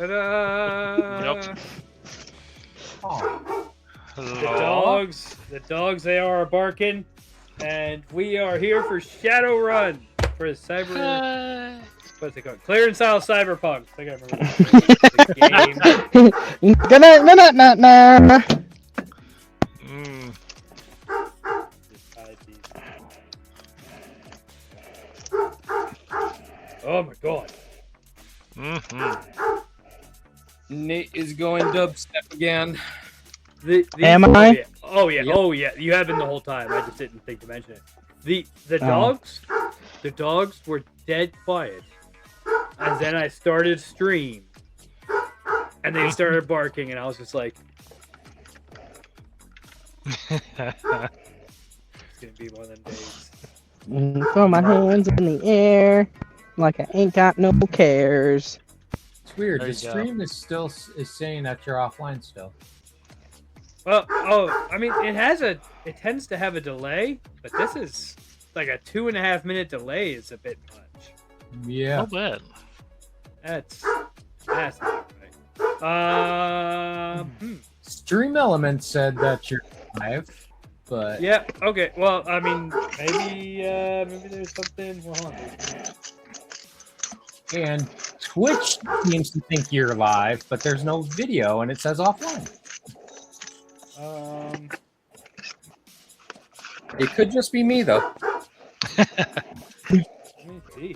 Ta-da! Yep. Oh, The dogs, they are barking, and we are here for Shadowrun for cyber. What's it called? Clearance Style Cyberpunk. I gotta remember the game. Na-na-na-na-na. Mm. Just hide these. Oh my god! Mm-hmm. Nate is going dubstep again. Am oh, I? Yeah. Oh yeah! Yep. Oh yeah! You have been the whole time. I just didn't think to mention it. The Oh. dogs were dead quiet, and then I started stream, and they started barking, and I was just like, "It's gonna be one of them days." Throw my hands in the air like I ain't got no cares. it's weird. There The you go. stream is still saying that you're offline still. Well, I mean, it tends to have a delay, but this is like a 2.5 minute delay is a bit much. Yeah. Not bad. That's not right. Stream Element said that you're live, but Yeah. Okay. Well, I mean, maybe there's something. Well, hold on. and Twitch seems to think you're live, but there's no video and it says offline. It could just be me though. Let me see.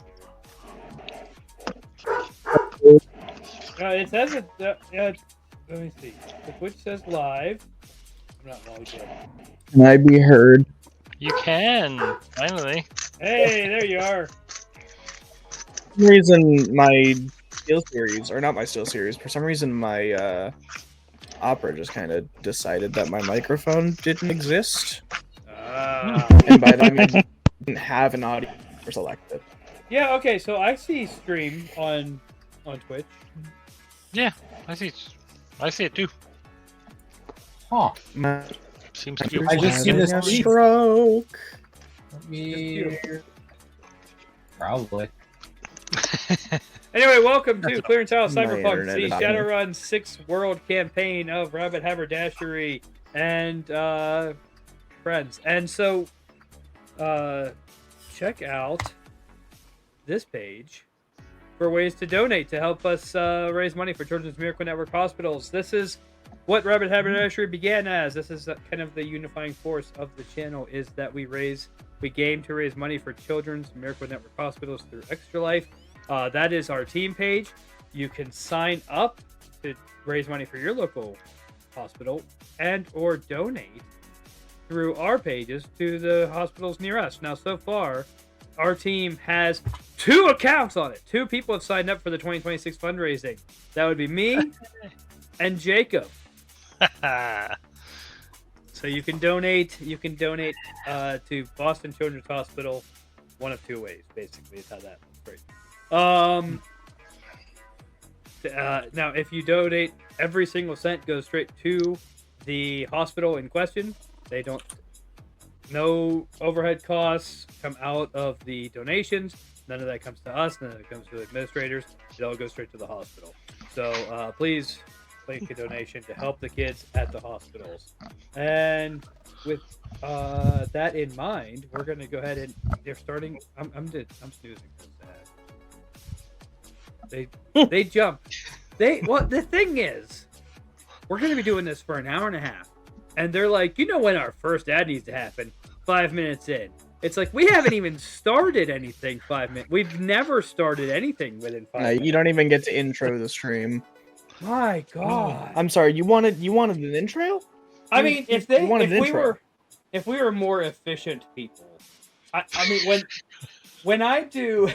It says it. Let me see. The Twitch says live. I'm not logged in. Can I be heard? You can finally. Hey, there you are. For some reason, my Steel series, or not my Steel series, for some reason my Opera just kind of decided that my microphone didn't exist, and by that I mean it didn't have an audio selected. Yeah. Okay. So I see stream on Twitch. Yeah, I see it too. Huh. My Seems to be. I just see this having a leaf. stroke. Let me. Probably. Anyway, welcome to Clearance Style My Cyberpunk, internet the is out here. Shadowrun 6 world campaign of Rabbit Haberdashery and friends. And so, check out this page for ways to donate to help us raise money for Children's Miracle Network hospitals. This is what Rabbit Haberdashery began as. This is kind of the unifying force of the channel, is that we game to raise money for Children's Miracle Network hospitals through Extra Life. That is our team page. You can sign up to raise money for your local hospital and or donate through our pages to the hospitals near us. Now, so far, our team has 2 accounts on it. 2 people have signed up for the 2026 fundraising. That would be me and Jacob. So you can donate. You can donate to Boston Children's Hospital one of 2 ways. Basically, is how that works. Now, if you donate, every single cent goes straight to the hospital in question. No overhead costs come out of the donations. None of that comes to us. None of that comes to the administrators. It all goes straight to the hospital. So please make a donation to help the kids at the hospitals. And with that in mind, we're going to go ahead and they're starting. I'm snoozing. They jump. The thing is, we're going to be doing this for an hour and a half. And they're like, when our first ad needs to happen? 5 minutes in. It's like, we haven't even started anything 5 minutes. We've never started anything within 5 minutes. You don't even get to intro the stream. My God. I'm sorry. You wanted an intro? I mean, if we were more efficient people, I mean, when I do,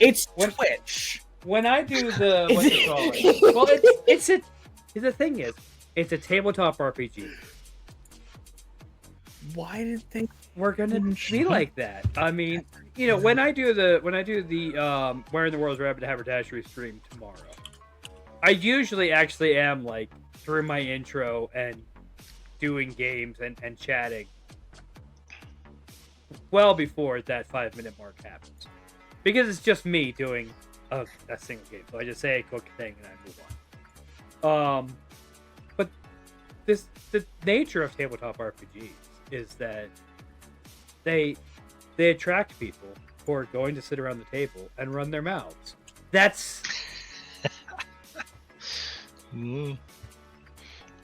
It's Twitch. when I do the what you call it, well, the thing is, it's a tabletop RPG. Why did they? We're gonna be like that. I mean, when I do the Where in the World's Rabbit Haberdashery stream tomorrow, I usually actually am like through my intro and doing games and chatting well before that 5 minute mark happens, because it's just me doing of a single game. So I just say a quick thing and I move on. But the nature of tabletop RPGs is that they attract people who are going to sit around the table and run their mouths. That's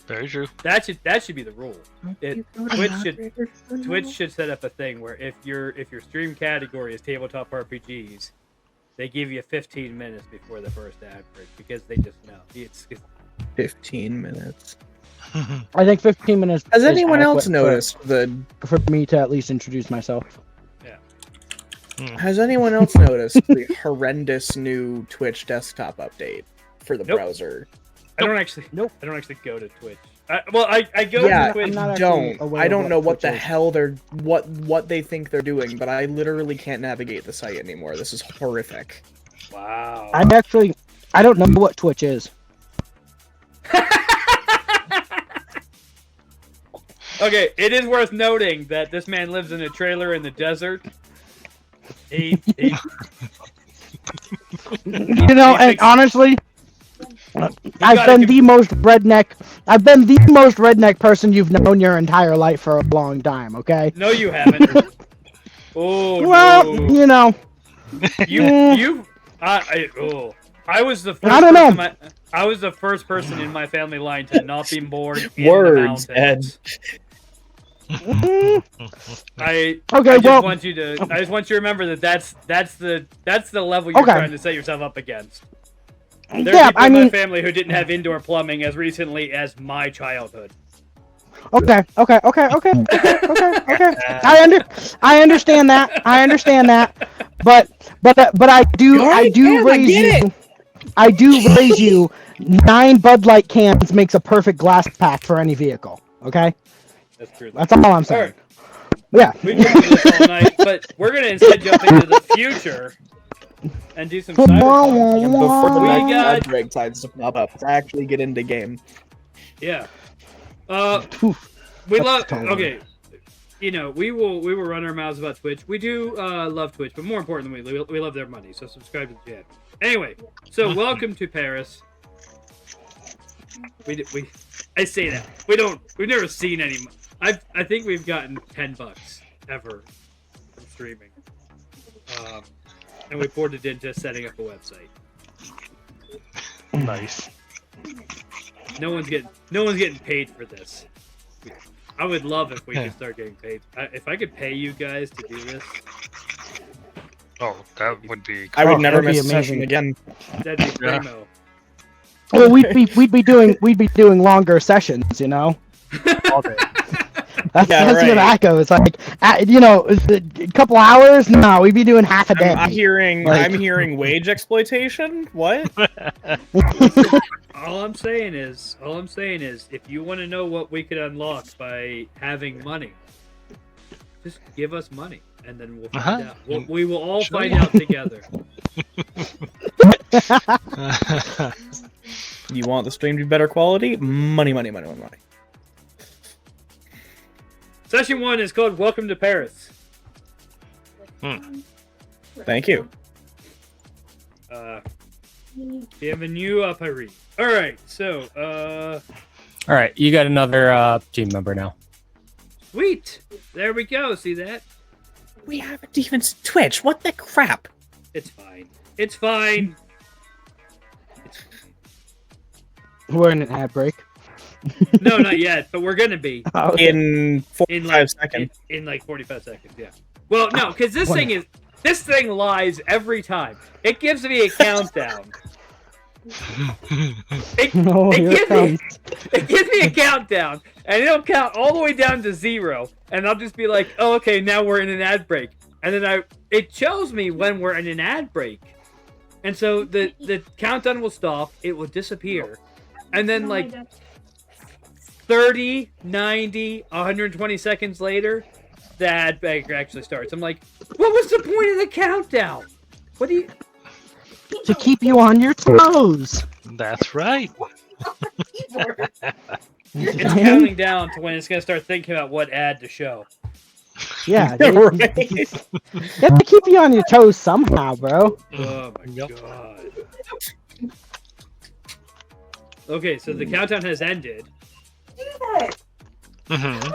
Very true. that should be the rule. Twitch should set up a thing where if your stream category is tabletop RPGs, they give you 15 minutes before the first ad break because they just know it's 15 minutes. I think 15 minutes. Has is anyone else adequate noticed for me to at least introduce myself? Has anyone else noticed the horrendous new Twitch desktop update for the Nope. browser? I don't actually go to Twitch. I go Yeah, to Twitch. I'm not actually aware I of don't what know what Twitch the is. hell they're what they think they're doing, but I literally can't navigate the site anymore. This is horrific. Wow. I don't know what Twitch is. Okay, it is worth noting that this man lives in a trailer in the desert. He You know, He and thinks- honestly, I've gotta been give- the most redneck person you've known your entire life for a long time. Okay. no, you haven't. Oh Well, no. you know, I was the first. I don't know. I was the first person in my family line to not be born in Words, the mountains. I okay. just Well, want you to. I just want you to remember that's the level you're Okay. trying to set yourself up against. There are yeah. people I in mean, my family who didn't have indoor plumbing as recently as my childhood. okay. I understand that. But I do raise you 9 Bud Light cans makes a perfect glass pack for any vehicle. Okay, That's true. that's all I'm saying. Alright. Yeah. We can do this all night, but we're gonna instead jump into the future and do some cyberpunk. And before the We next got- ad break decides to pop up, to actually get into game. Yeah. Oof. We That's love. totally- Okay. You know, we will run our mouths about Twitch. We do love Twitch, but more importantly, we love their money. So subscribe to the channel. Anyway, so welcome to Paris. I say that we've never seen any. I think we've gotten $10 ever from streaming, and we poured it into setting up a website. Nice. No one's getting paid for this. I would love if we could start getting paid. If I could pay you guys to do this, Oh, that would be. I would never that'd be miss a session amazing. again. that'd be Yeah. primo. Well, we'd be doing longer sessions, you know. All day. That's Yeah, where right. that goes. Like, a couple hours. No, we'd be doing half a day. I'm hearing Like- I'm hearing wage exploitation. What? All I'm saying is, if you want to know what we could unlock by having money, just give us money, and then we'll find out. We will all Sure. find out together. You want the stream to be better quality? Money. Session 1 is called "Welcome to Paris." Thank you. Bienvenue à Paris. All right, so All right, you got another team member now. sweet. There we go. See that? We haven't even Twitch. What the crap? It's fine. It's fine. We're in an ad break. No, not yet, but we're gonna be Okay. In 45 seconds. in like 45 seconds. Yeah. Well, no, because this thing lies every time. It gives me a countdown. Oh, here it comes. It gives me a countdown, and it'll count all the way down to 0, and I'll just be like, "Oh, okay, now we're in an ad break," and then it shows me when we're in an ad break, and so the countdown will stop, it will disappear, and then like 30, 90, 120 seconds later, the ad break actually starts. I'm like, what was the point of the countdown? What do you? To keep you on your toes. That's right. It's counting down to when it's gonna start thinking about what ad to show. Yeah, Right. you have to keep you on your toes somehow, bro. Oh my Yep. god. Okay, so the countdown has ended. Mm-hmm.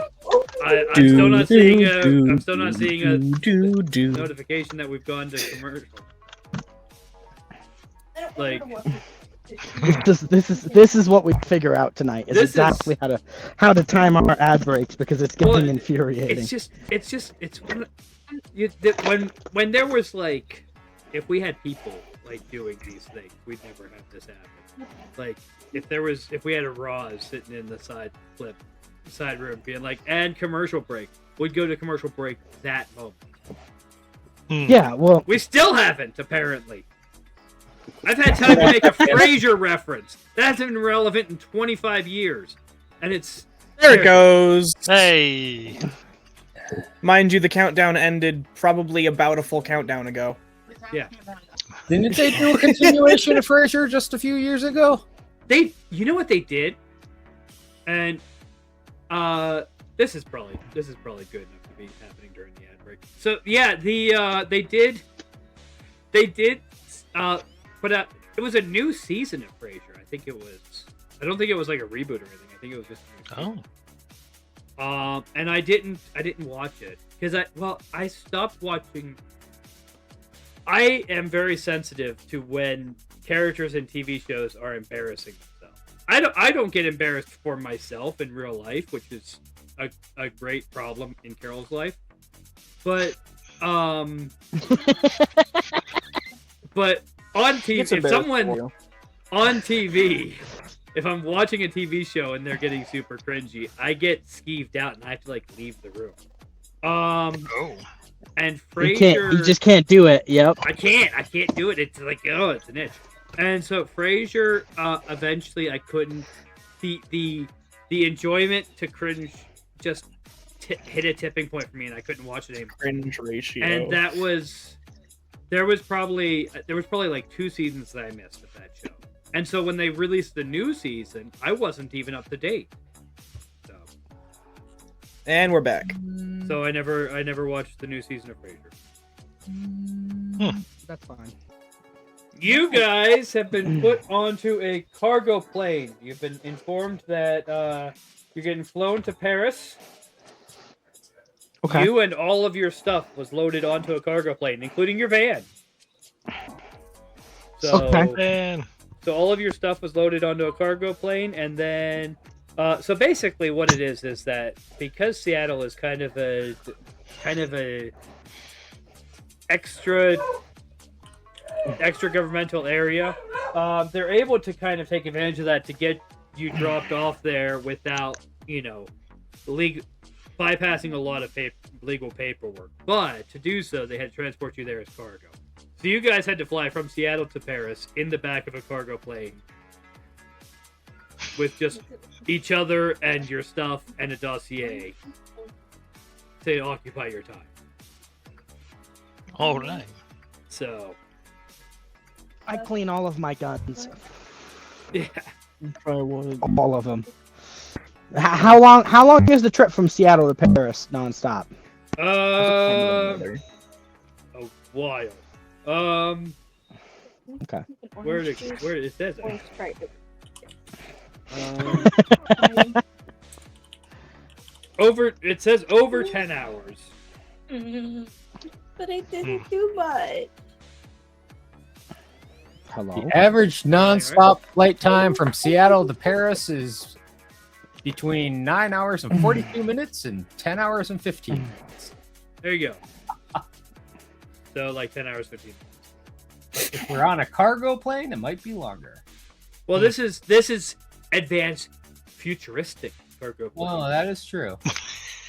I'm still not seeing a. Do, I'm still not seeing a do. notification that we've gone to commercial. Like, This is what we figure out tonight. Is This exactly is- how to time our ad breaks because it's getting Well, infuriating. it's one. When there was like, if we had people like doing these things, we'd never have this happen. Like, if we had a Roz sitting in the side room being like, and commercial break, we'd go to commercial break that moment. Yeah, well, We still haven't, apparently. I've had time to make a Frasier reference. That hasn't been relevant in 25 years. And it's... There it goes. Hey. Mind you, the countdown ended probably about a full countdown ago. Yeah. Didn't they do a continuation of Frasier just a few years ago? You know what they did? And, this is probably good enough to be happening during the ad break. So, yeah, they did, put out, it was a new season of Frasier. I don't think it was like a reboot or anything. I think it was just a new season. And I didn't watch it because I stopped watching. I am very sensitive to when characters in TV shows are embarrassing themselves. I don't get embarrassed for myself in real life, which is a great problem in Carol's life. But but on TV, It's if embarrassing someone for you. on TV, if I'm watching a TV show and they're getting super cringy, I get skeeved out and I have to like leave the room. Oh. And you Frasier, just can't do it. Yep. I can't do it. It's like, oh, it's an itch. And so Frasier, eventually I couldn't. The enjoyment to cringe just hit a tipping point for me, and I couldn't watch it anymore. Cringe ratio. And there was probably like 2 seasons that I missed of that show. And so when they released the new season, I wasn't even up to date. So And we're back. I never watched the new season of Frasier. That's fine. You guys have been put onto a cargo plane. You've been informed that you're getting flown to Paris. Okay. You and all of your stuff was loaded onto a cargo plane, including your van. So, Okay. Man. so all of your stuff was loaded onto a cargo plane, and then so basically what it is that because Seattle is kind of a extra governmental area, they're able to kind of take advantage of that to get you dropped off there without, bypassing a lot of legal paperwork. But to do so, they had to transport you there as cargo. So you guys had to fly from Seattle to Paris in the back of a cargo plane with just each other and your stuff and a dossier to occupy your time. All right. So, I clean all of my guns. yeah. Probably would. All of them. How long is the trip from Seattle to Paris nonstop? A while. Okay. Where it says it. It says over 10 hours. But I didn't do much. Hello. The average non-stop flight time from Seattle to Paris is between 9 hours and 42 minutes and 10 hours and 15 minutes. There you go. So like 10 hours, 15 minutes. If we're on a cargo plane, it might be longer. Well, this is advanced futuristic cargo plane. Well, that is true.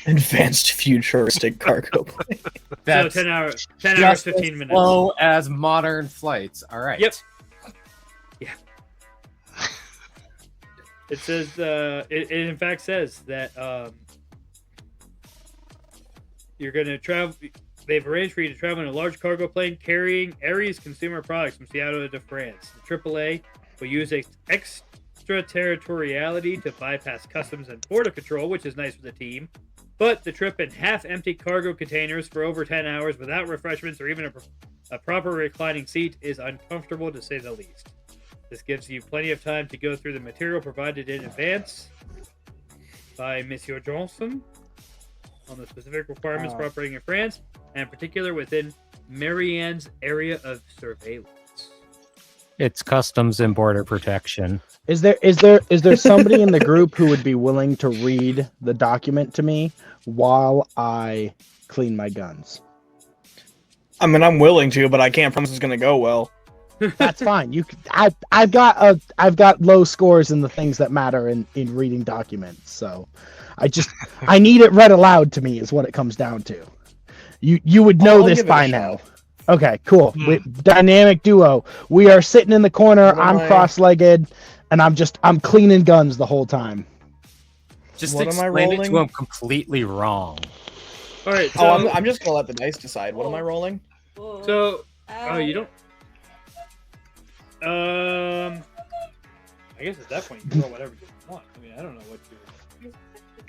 Advanced futuristic cargo plane. That's so 10 hours, just 15 as minutes. slow as modern flights. All right. Yep. Yeah. It says, it in fact says that you're going to travel. They've arranged for you to travel in a large cargo plane carrying Aries consumer products from Seattle to France. The AAA will use extraterritoriality to bypass customs and border control, which is nice for the team. But the trip in half-empty cargo containers for over 10 hours without refreshments or even a proper reclining seat is uncomfortable to say the least. This gives you plenty of time to go through the material provided in advance by Monsieur Johnson on the specific requirements for operating in France, and in particular within Marianne's area of surveillance. It's Customs and Border Protection. Is there somebody in the group who would be willing to read the document to me while I clean my guns? I mean, I'm willing to, but I can't promise it's gonna go well. That's fine. I've got low scores in the things that matter in reading documents, so I need it read aloud to me is what it comes down to. You would know I'll this give it a by shot. now. Okay, cool. Dynamic duo. We are sitting in the corner. What am I'm I- cross-legged, and I'm cleaning guns the whole time. Just What am I explain it to rolling? him completely wrong. All right, so Oh, I'm just gonna let the dice decide. What am I rolling? Whoa. so oh, you don't. I guess at that point you can roll whatever you want. I mean, I don't know what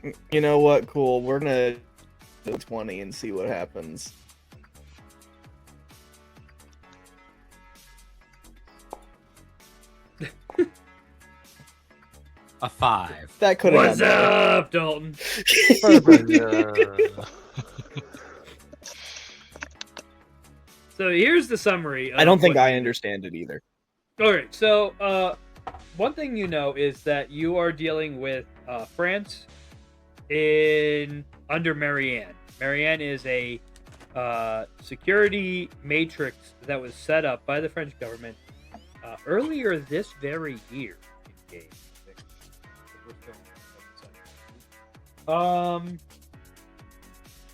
you. You know what? Cool. We're gonna do 20 and see what happens. A 5. That could have What's gone better. up, Dalton? So here's the summary. I don't think what- I understand it either. All right. So, one thing you know is that you are dealing with France under Marianne. Marianne is a security matrix that was set up by the French government earlier this very year. In game.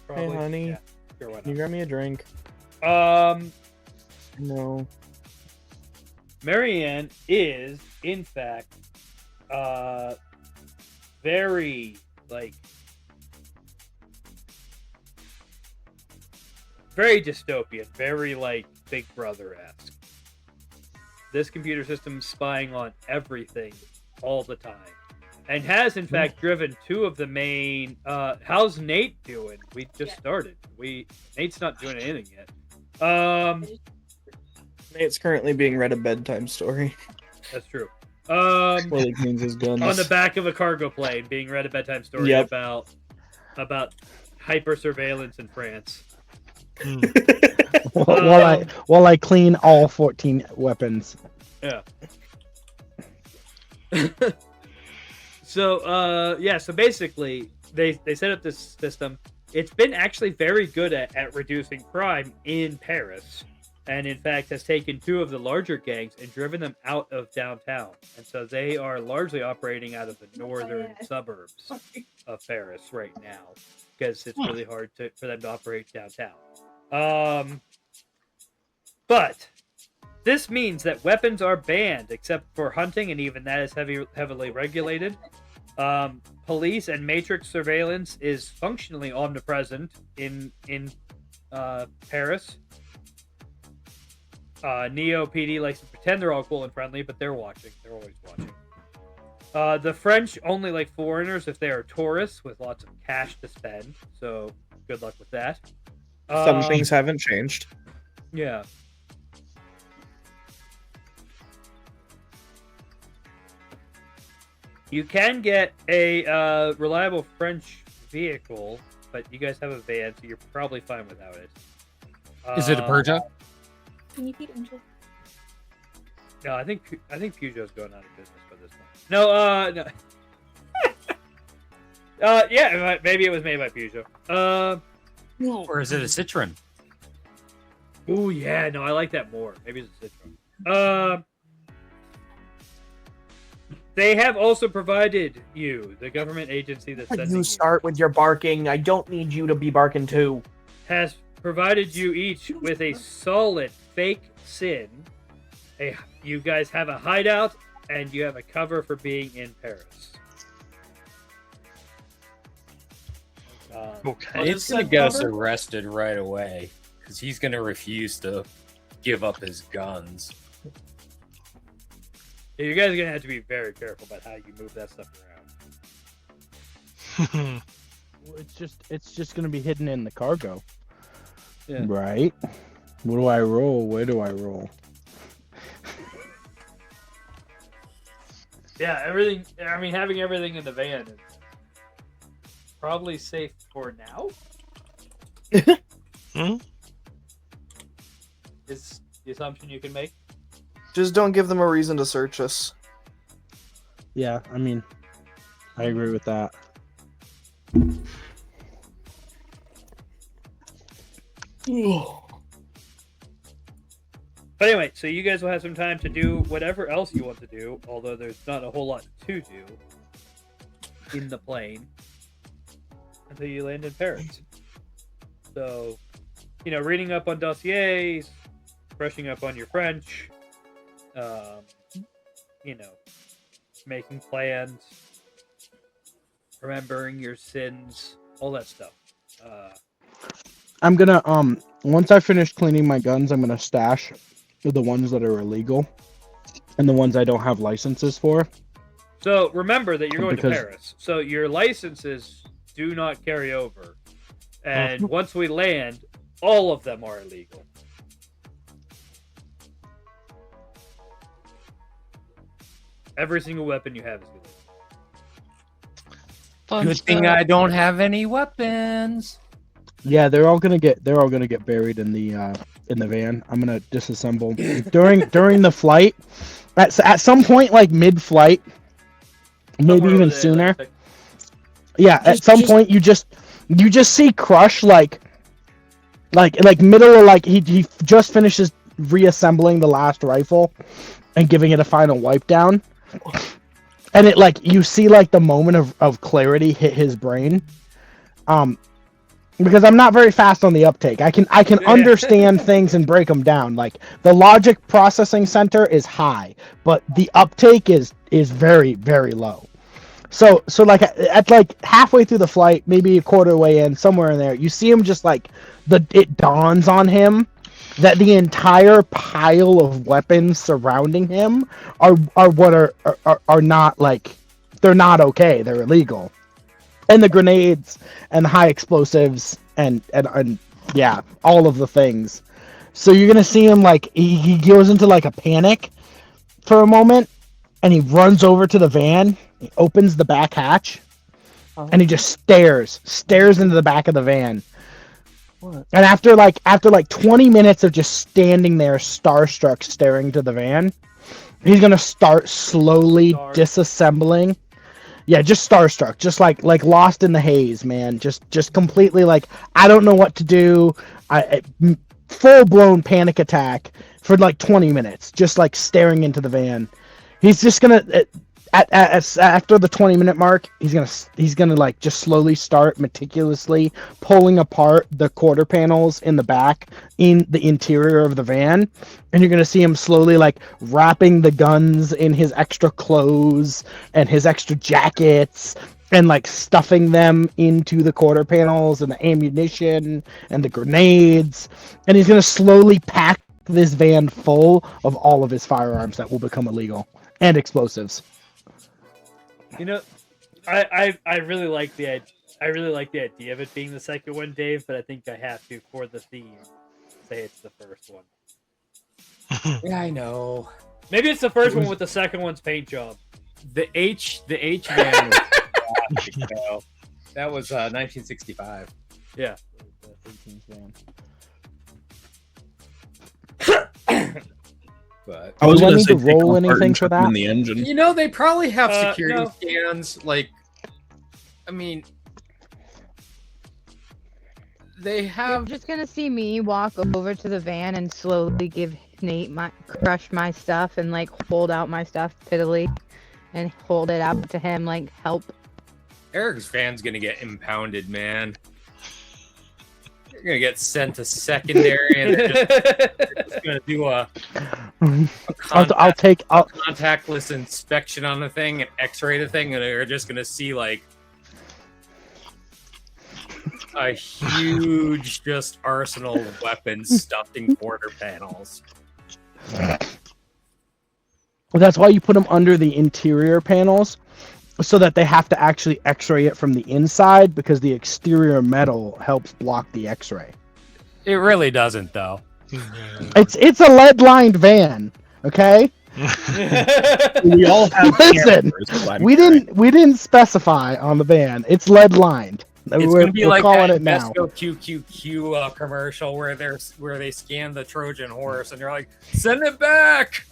Probably, honey. yeah, sure, why Can you grab me a drink? not? No. Marianne is, in fact, very, very dystopian, very, Big Brother-esque. This computer system spying on everything all the time. And has, in fact, driven two of the main... how's Nate doing? We just started. Nate's not doing anything yet. It's currently being read a bedtime story. That's true. While he cleans his guns. On the back of a cargo plane, being read a bedtime story Yep. about hyper surveillance in France. While I clean all 14 weapons. Yeah. So basically they set up this system. It's been actually very good at reducing crime in Paris, and in fact has taken two of the larger gangs and driven them out of downtown. And so they are largely operating out of the northern suburbs of Paris right now, because it's really hard for them to operate downtown. But this means that weapons are banned except for hunting, and even that is heavily regulated. Police and matrix surveillance is functionally omnipresent in Paris. Neo PD likes to pretend they're all cool and friendly, but they're watching. They're always watching. The French only like foreigners if they are tourists with lots of cash to spend. So good luck with that. Some things haven't changed. Yeah. You can get a reliable French vehicle, but you guys have a van, so you're probably fine without it. Is it a Peugeot? Can you feed Angel? No, I think Peugeot's going out of business by this point. No, no. Yeah, maybe it was made by Peugeot. Or is it a Citroen? Oh yeah, no, I like that more. Maybe it's a Citroen. They have also provided you, the government agency that's sending You start with your barking. I don't need you to be barking too. has provided you each with a solid fake SIN. You guys have a hideout, and you have a cover for being in Paris. Okay. It's going to get us arrested right away because he's going to refuse to give up his guns. Yeah, you guys are gonna have to be very careful about how you move that stuff around. It's just gonna be hidden in the cargo. Yeah. Right. What do I roll? Where do I roll? Yeah, everything. I mean, having everything in the van is probably safe for now. Hmm? Is the assumption you can make. Just don't give them a reason to search us. Yeah, I mean, I agree with that. But anyway, so you guys will have some time to do whatever else you want to do, although there's not a whole lot to do in the plane until you land in Paris. So, reading up on dossiers, brushing up on your French, making plans, remembering your sins, all that stuff. I'm gonna once I finish cleaning my guns, I'm gonna stash the ones that are illegal and the ones I don't have licenses for. So remember that you're going to Because- Paris. So your licenses do not carry over. And once we land, all of them are illegal. Every single weapon you have is illegal. Good thing I don't have any weapons. Yeah, they're all gonna get buried in the van. I'm gonna disassemble during the flight. At some point, like mid-flight, maybe Somewhere even over the sooner. Atlantic. Yeah, at some point you just see Crush like middle of like he just finishes reassembling the last rifle and giving it a final wipe down. And it like you see like the moment of clarity hit his brain. Because I'm not very fast on the uptake. I can understand things and break them down. Like the logic processing center is high, but the uptake is very, very low. So like at like halfway through the flight, maybe a quarter way in, somewhere in there, you see him just like it dawns on him that the entire pile of weapons surrounding him are not like, they're not okay. They're illegal. And the grenades and the high explosives and yeah, all of the things. So you're gonna see him like he goes into like a panic for a moment, and he runs over to the van. He opens the back hatch, and he just stares into the back of the van. What? And after like 20 minutes of just standing there starstruck staring to the van, he's gonna start slowly disassembling. Yeah, just starstruck, just like lost in the haze, man. Just completely like, I don't know what to do. Full blown panic attack for like 20 minutes, just like staring into the van. He's just gonna after the 20-minute mark, he's gonna like just slowly start meticulously pulling apart the quarter panels in the back in the interior of the van, and you're gonna see him slowly like wrapping the guns in his extra clothes and his extra jackets and like stuffing them into the quarter panels and the ammunition and the grenades, and he's gonna slowly pack this van full of all of his firearms that will become illegal and explosives. I really like the idea of it being the second one, Dave, but I think I have to, for the theme, say it's the first one. Yeah, I know. Maybe it's the first one with the second one's paint job. The H van was that was 1965. Yeah. But I was Do I gonna need say to take roll them apart anything and for chuck them that? in the engine. you know, they probably have security No. scans. Like, I mean, they You're have. just gonna see me walk over to the van and slowly give Nate crush my stuff and like hold out my stuff pitifully and hold it out to him like help. Eric's van's gonna get impounded, man. You're gonna get sent to secondary, and they're just gonna do a I'll take contactless inspection on the thing and X-ray the thing, and they're just gonna see like a huge just arsenal of weapons stuffed in quarter panels. That's why you put them under the interior panels, so that they have to actually X-ray it from the inside because the exterior metal helps block the X-ray. It really doesn't, though. It's a lead-lined van, okay? We all have Listen, cameras, Vladimir. we didn't specify on the van. It's lead-lined. It's We're gonna be like calling that it now. Invesco QQQ commercial where they scan the Trojan horse and they're like, send it back.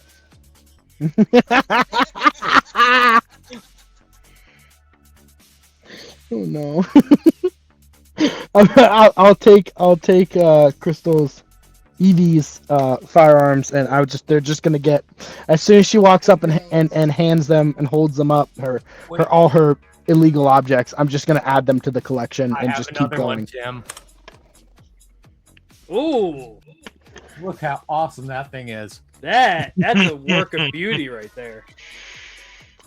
Oh no. I'll take Crystal's Evie's firearms, and they're just gonna get, as soon as she walks up and hands them and holds them up, all her illegal objects, I'm just gonna add them to the collection I and have just keep another going. one, Tim. Ooh, Look how awesome that thing is. that's a work of beauty right there.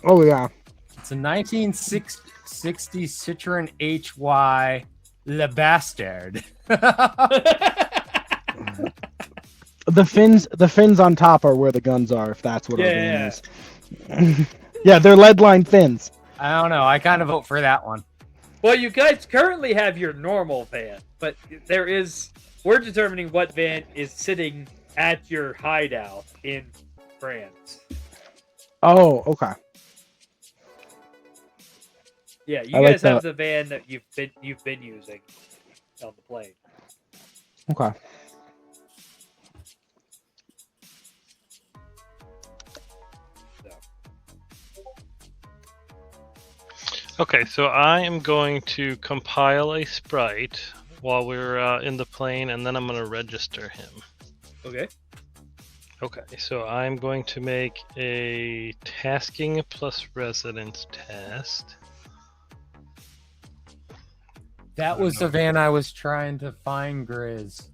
Oh yeah. It's a 1960 Citroen HY Le Bastard. The fins on top are where the guns are, if that's what our van is. Yeah, they're lead-lined fins. I don't know. I kind of vote for that one. Well, you guys currently have your normal van, but we're determining what van is sitting at your hideout in France. Oh, okay. Yeah, you I like guys have that. the van that you've been using on the plane. Okay. Okay, so I am going to compile a sprite while we're in the plane, and then I'm going to register him. Okay. Okay, so I'm going to make a tasking plus residence test. That was the van I was trying to find, Grizz,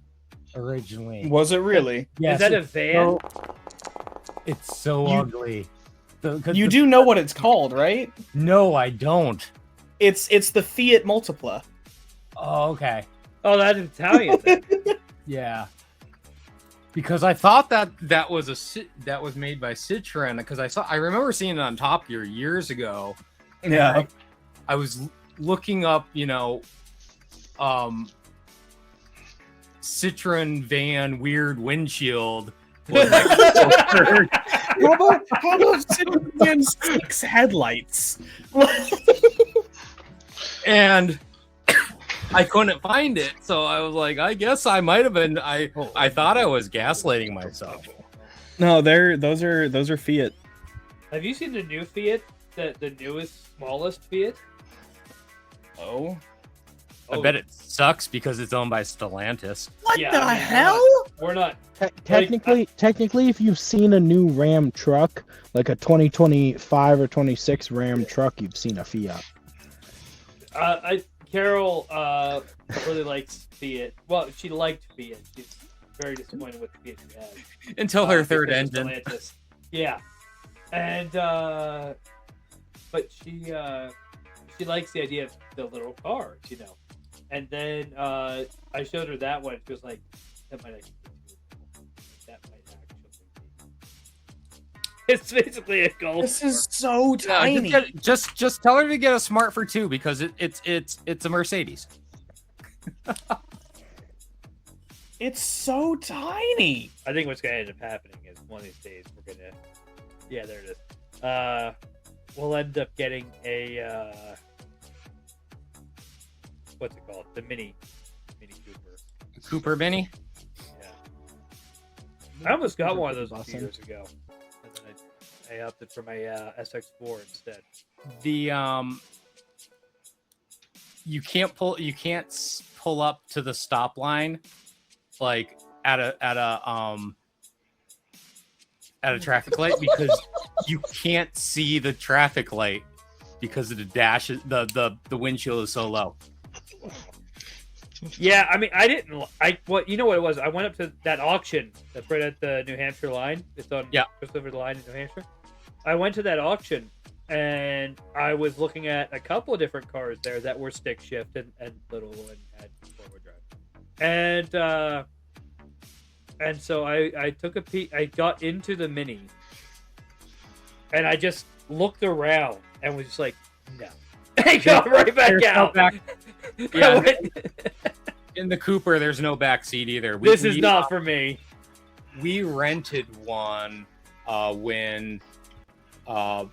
originally. Was it really? Yes, Is that a it's van? It's so You- ugly. You do know what it's called, right? No, I don't. It's the Fiat Multipla. Oh, okay. Oh, that's Italian. Then. Yeah. Because I thought that was made by Citroen, because I remember seeing it on Top Gear years ago. Yeah. I was looking up, Citroen van weird windshield. How about Citroen 6 headlights? And I couldn't find it, so I was like, I guess I might have been. I thought I was gaslighting myself. No, those are Fiat. Have you seen the new Fiat? The newest, smallest Fiat? Oh. I bet it sucks because it's owned by Stellantis. What Yeah, the I mean, hell? We're not. Technically, if you've seen a new Ram truck, like a 2025 or 26 Ram truck, you've seen a Fiat. Carol really likes Fiat. Well, she liked Fiat. She's very disappointed with the Fiat she has. Until her third because of engine. Stellantis. Yeah, and but she likes the idea of the little cars, And then I showed her that one. She was like, "That might actually be too. That might actually be." It's basically a Golf. This is so Yeah, tiny. just tell her to get a Smart for 2 because it's a Mercedes. It's so tiny. I think what's gonna end up happening is one of these days we're gonna. Yeah, there it is. We'll end up getting a. What's it called? The Mini Cooper. Cooper Mini. Yeah. I almost got one of those a few years ago, and then I opted for my SX4 instead. The you can't pull up to the stop line like at a traffic light because you can't see the traffic light because of the dash. The windshield is so low. Yeah, I mean, you know what it was? I went up to that auction that's right at the New Hampshire line. It's on just over the line in New Hampshire. I went to that auction and I was looking at a couple of different cars there that were stick shift and little and had four-wheel drive. And so I took a peek. I got into the Mini and I just looked around and was just like, No. They go right back There's no out. back. I Yeah, went- in the Cooper, there's no back seat either. this is not for me. We rented one when our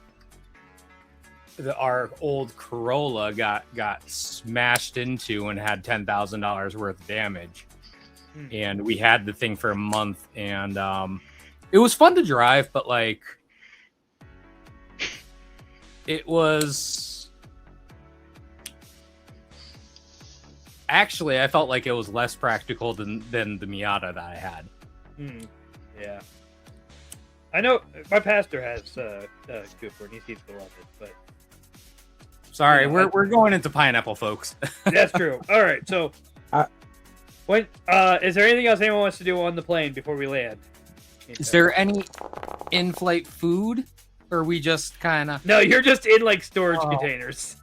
old Corolla got smashed into and had $10,000 worth of damage. And we had the thing for a month, and it was fun to drive, but like it was actually I felt like it was less practical than the Miata that I had. Yeah. I know my pastor has Cooper, and he seems to love it, but Sorry, You know, we're going into pineapple, folks. that's true. All right, so when is there anything else anyone wants to do on the plane before we land? Is there any in-flight food, or are we just kind of? No, you're just in like storage Oh. containers.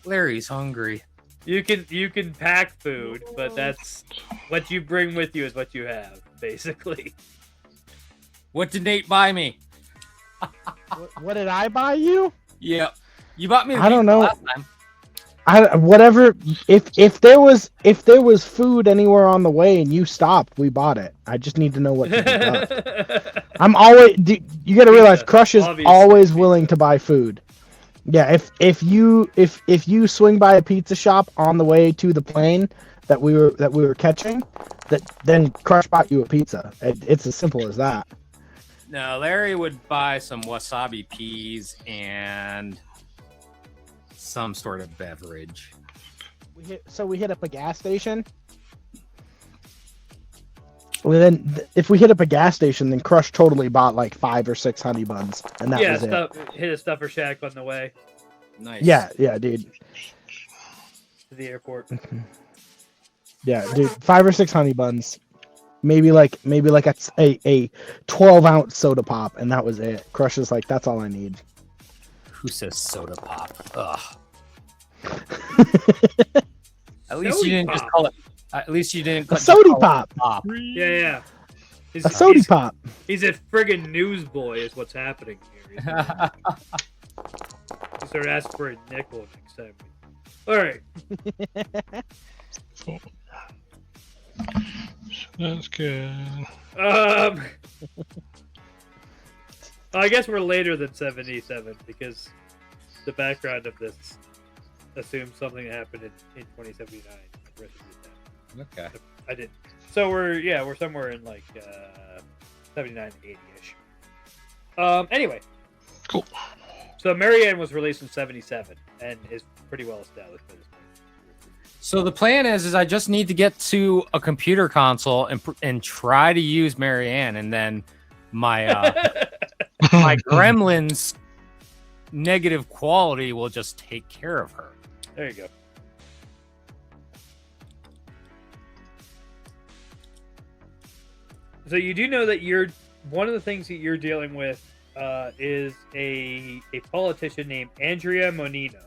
Larry's hungry. You can pack food, but that's what you bring with you is what you have, basically. What did Nate buy me? What did I buy you? Yep, you bought me. I don't know. Last time. Whatever. If there was food anywhere on the way and you stopped, we bought it. I just need to know what to pick up. I'm always. You got to realize, Crush is Obviously, always pizza. willing to buy food. Yeah. If you swing by a pizza shop on the way to the plane that we were catching, then Crush bought you a pizza. It's as simple as that. No, Larry would buy some wasabi peas and some sort of beverage. We hit up a gas station. Well, then, if we hit up a gas station, then Crush totally bought like 5 or 6 honey buns, and that was it. Hit a stuffer shack on the way Nice. Yeah, dude. to the airport. Yeah, dude. 5 or 6 honey buns, maybe like a 12-ounce soda pop, and that was it. Crush is like, that's all I need. Who says soda pop? Ugh. At least Sody you didn't pop. just call it. At least you didn't. A just sody call it pop. pop. Yeah. He's, A sody he's- pop. He's a friggin' newsboy, is what's happening here. You start asking for a nickel next time. All right. That's good. I guess we're later than 77 because the background of this assumes something happened in 2079. The rest of the time. Okay. I did. So we're somewhere in like 79, 80-ish. Anyway. Cool. So Marianne was released in 77 and is pretty well established by this point. So the plan is I just need to get to a computer console and try to use Marianne, and then my my gremlin's negative quality will just take care of her. There you go. So you do know that one of the things that you're dealing with is a politician named Andrea Monino.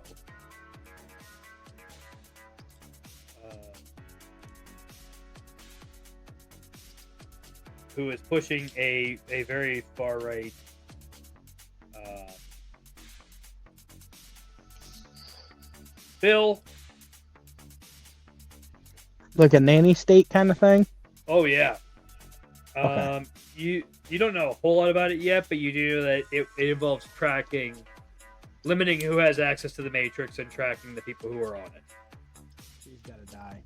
Who is pushing a very far right bill. Like a nanny state kind of thing. Oh yeah. Okay. You don't know a whole lot about it yet, but you do know that it involves tracking, limiting who has access to the Matrix and tracking the people who are on it. She's gotta die.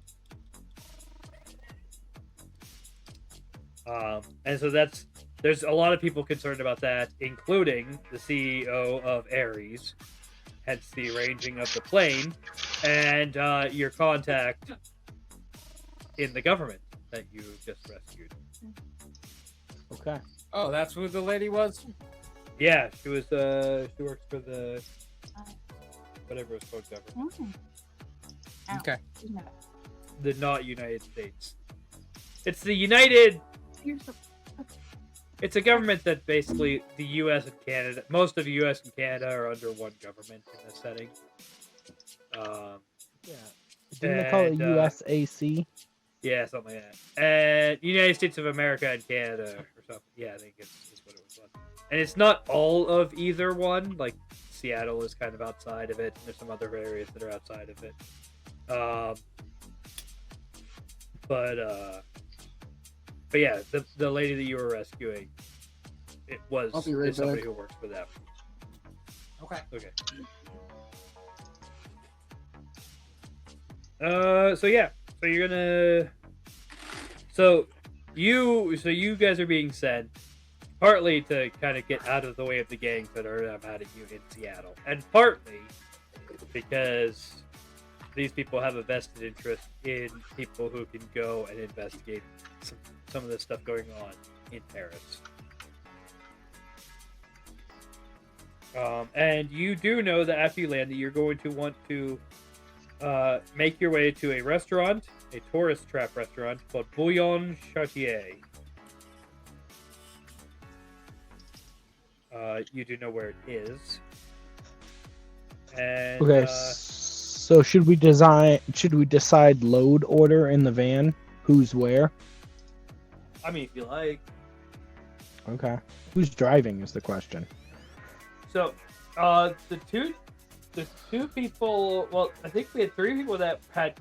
And so there's a lot of people concerned about that, including the CEO of Ares, hence the arranging of the plane, and your contact in the government that you just rescued. Okay. Oh, that's who the lady was? Yeah, she works for the whatever it's called government. Okay. The not United States. It's the United. It's a government that basically the U.S. and Canada, most of the U.S. and Canada are under one government in this setting. Yeah. Didn't they call it And, USAC? Yeah, something like that. And United States of America and Canada or something. Yeah, I think it's what it was. and it's not all of either one. Like Seattle is kind of outside of it. And there's some other areas that are outside of it. But yeah, the lady that you were rescuing, it was I'll be right is somebody back. who works for them. Okay. Okay. So yeah, so you're gonna, so you guys are being sent partly to kind of get out of the way of the gangs that are mad at you in Seattle, and partly because these people have a vested interest in people who can go and investigate some of the stuff going on in Paris. And you do know that after you land, that you're going to want to make your way to a restaurant, a tourist trap restaurant called Bouillon Chartier. You do know where it is. And, Okay, so should we decide load order in the van? Who's where? I mean, if you like. Okay. Who's driving is the question. So, the two people. Well, I think we had 3 people that had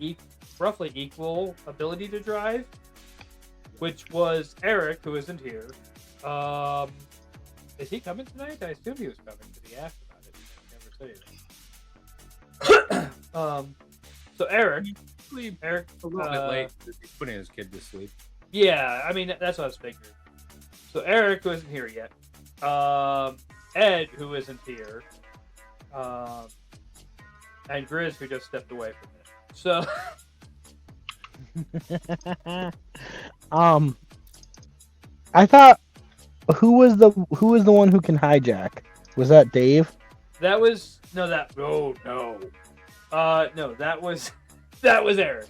roughly equal ability to drive, which was Eric, who isn't here. Is he coming tonight? I assume he was coming because he asked about it. He never said anything. So Eric, A little bit late. He's putting his kid to sleep. Yeah, I mean that's what I was figuring. So Eric, who isn't here yet. Ed, who isn't here. And Grizz, who just stepped away from it. So. I thought who was the one who can hijack? Was that Dave? That was no. That was Eric.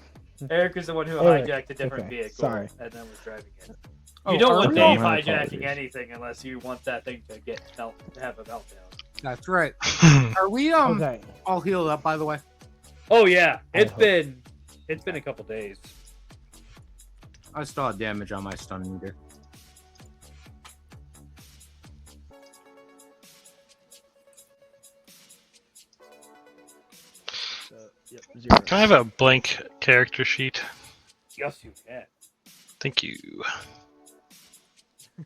Eric is the one who Eric. hijacked a different Okay, vehicle sorry. and then was driving it. Oh, You don't are want we Dave all- My hijacking apologies. anything unless you want that thing to have a meltdown. That's right. Are we Okay. all healed up, by the way? Oh yeah, it's hope. been a couple days. I still have damage on my stun meter. Can I have a blank character sheet? Yes, you can. Thank you.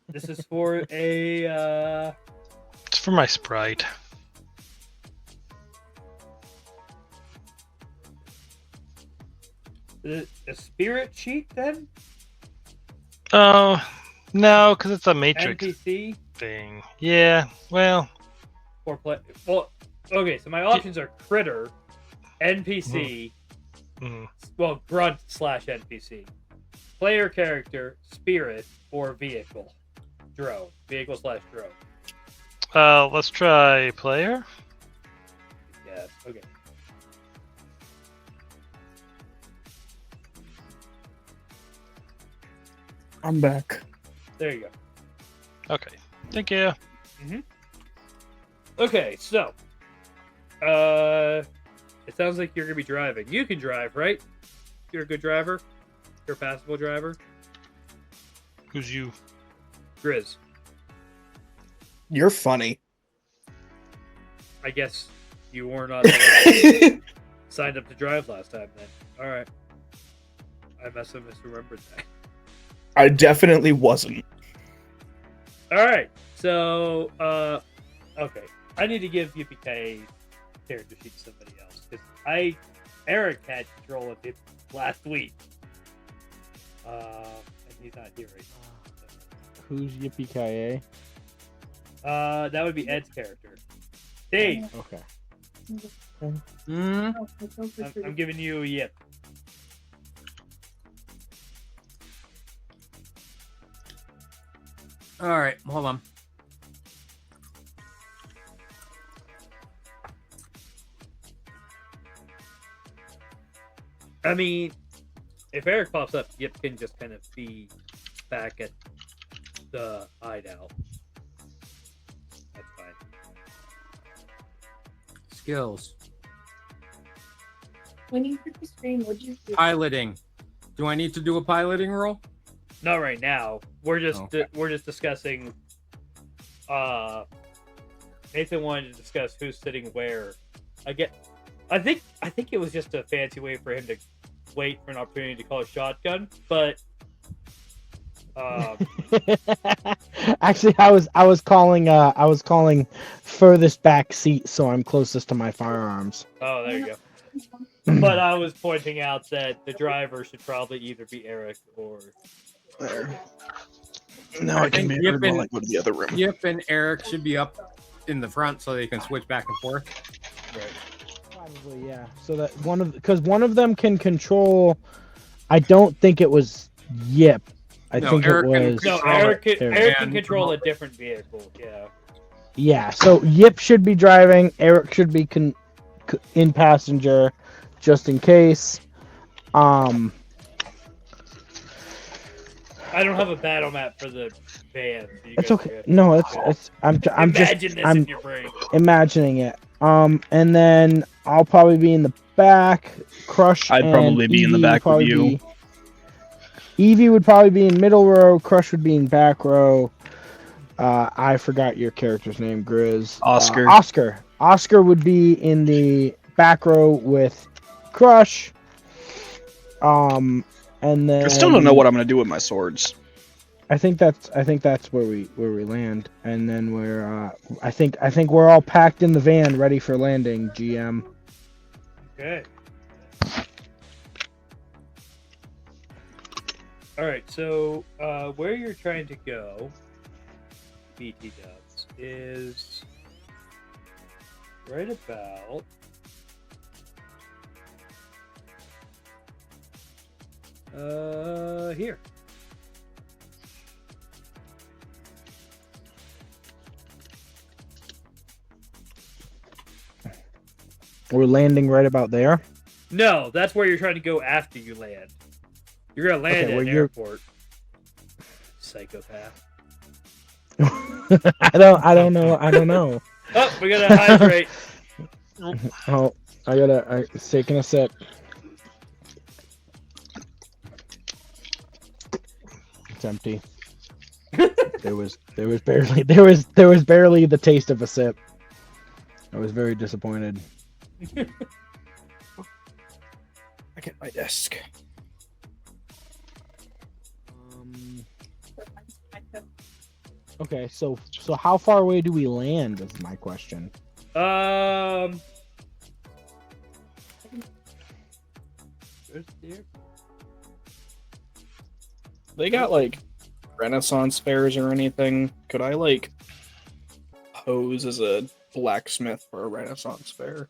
This is for a It's for my sprite. spirit sheet then? Oh, no, because it's a matrix NPC thing. Yeah, well, or play. Well, okay. So my options are critter, NPC. mm, Well, grunt / NPC, player character, spirit, or vehicle. Drone. Vehicle / drone. let's try player. Yes. Okay. I'm back. There you go. Okay, thank you. Okay, so it sounds like you're gonna be driving. You can drive, right? You're a good driver. You're a passable driver. Who's you? Grizz. You're funny. I guess you were not signed up to drive last time then. Alright. I must have misremembered that. I definitely wasn't. Alright, so okay. I need to give UPK character sheet to somebody else. Because Eric had control of it last week. And he's not here right now. Who's Yippee-ki-yay? That would be Ed's character. Dave, Okay. I'm giving you a yip. All right, hold on. I mean, if Eric pops up, Yip can just kind of be back at the hideout. That's fine. Skills. When you hit the screen, what do you do? Piloting. Do I need to do a piloting roll? Not right now. We're just Okay. we're just discussing Nathan wanted to discuss who's sitting where. I think it was just a fancy way for him to wait for an opportunity to call a shotgun, but Actually, I was calling furthest back seat, so I'm closest to my firearms. oh, there you go. But I was pointing out that the driver should probably either be Eric or There. Now I I can think be heard Yip while I and- go to the other room. Yip and Eric should be up in the front so they can switch back and forth. Probably, yeah. So that because one of them can control. I don't think it was Yip. I No, think Eric it can was. no. Control Eric it. can And- control a different vehicle. Yeah. Yeah. So Yip should be driving. Eric should be in passenger, just in case. I don't have a battle map for the van. So you It's guys okay. are good. No, it's I'm Imagine this I'm in your brain. imagining it. And then I'll probably be in the back. Crush. I'd and probably be in the Evie would back with probably you. Evie would probably be in middle row. Crush would be in back row. I forgot your character's name, Grizz. Oscar. Oscar would be in the back row with Crush. And then I still don't know what I'm gonna do with my swords. I think that's where we land, and then I think we're all packed in the van, ready for landing. GM. Okay. All right. So where you're trying to go, BT Dubs, is right about. Here. We're landing right about there. No, that's where you're trying to go after you land. You're gonna land Okay, at well, an you're- airport. Psychopath. I don't know. Oh, we gotta hydrate. Oh, it's taking a sip. It's empty. there was barely the taste of a sip. I was very disappointed. Back at my desk. Okay, so how far away do we land is my question. Where's the airport? They got like Renaissance fairs or anything? Could I like pose as a blacksmith for a Renaissance fair?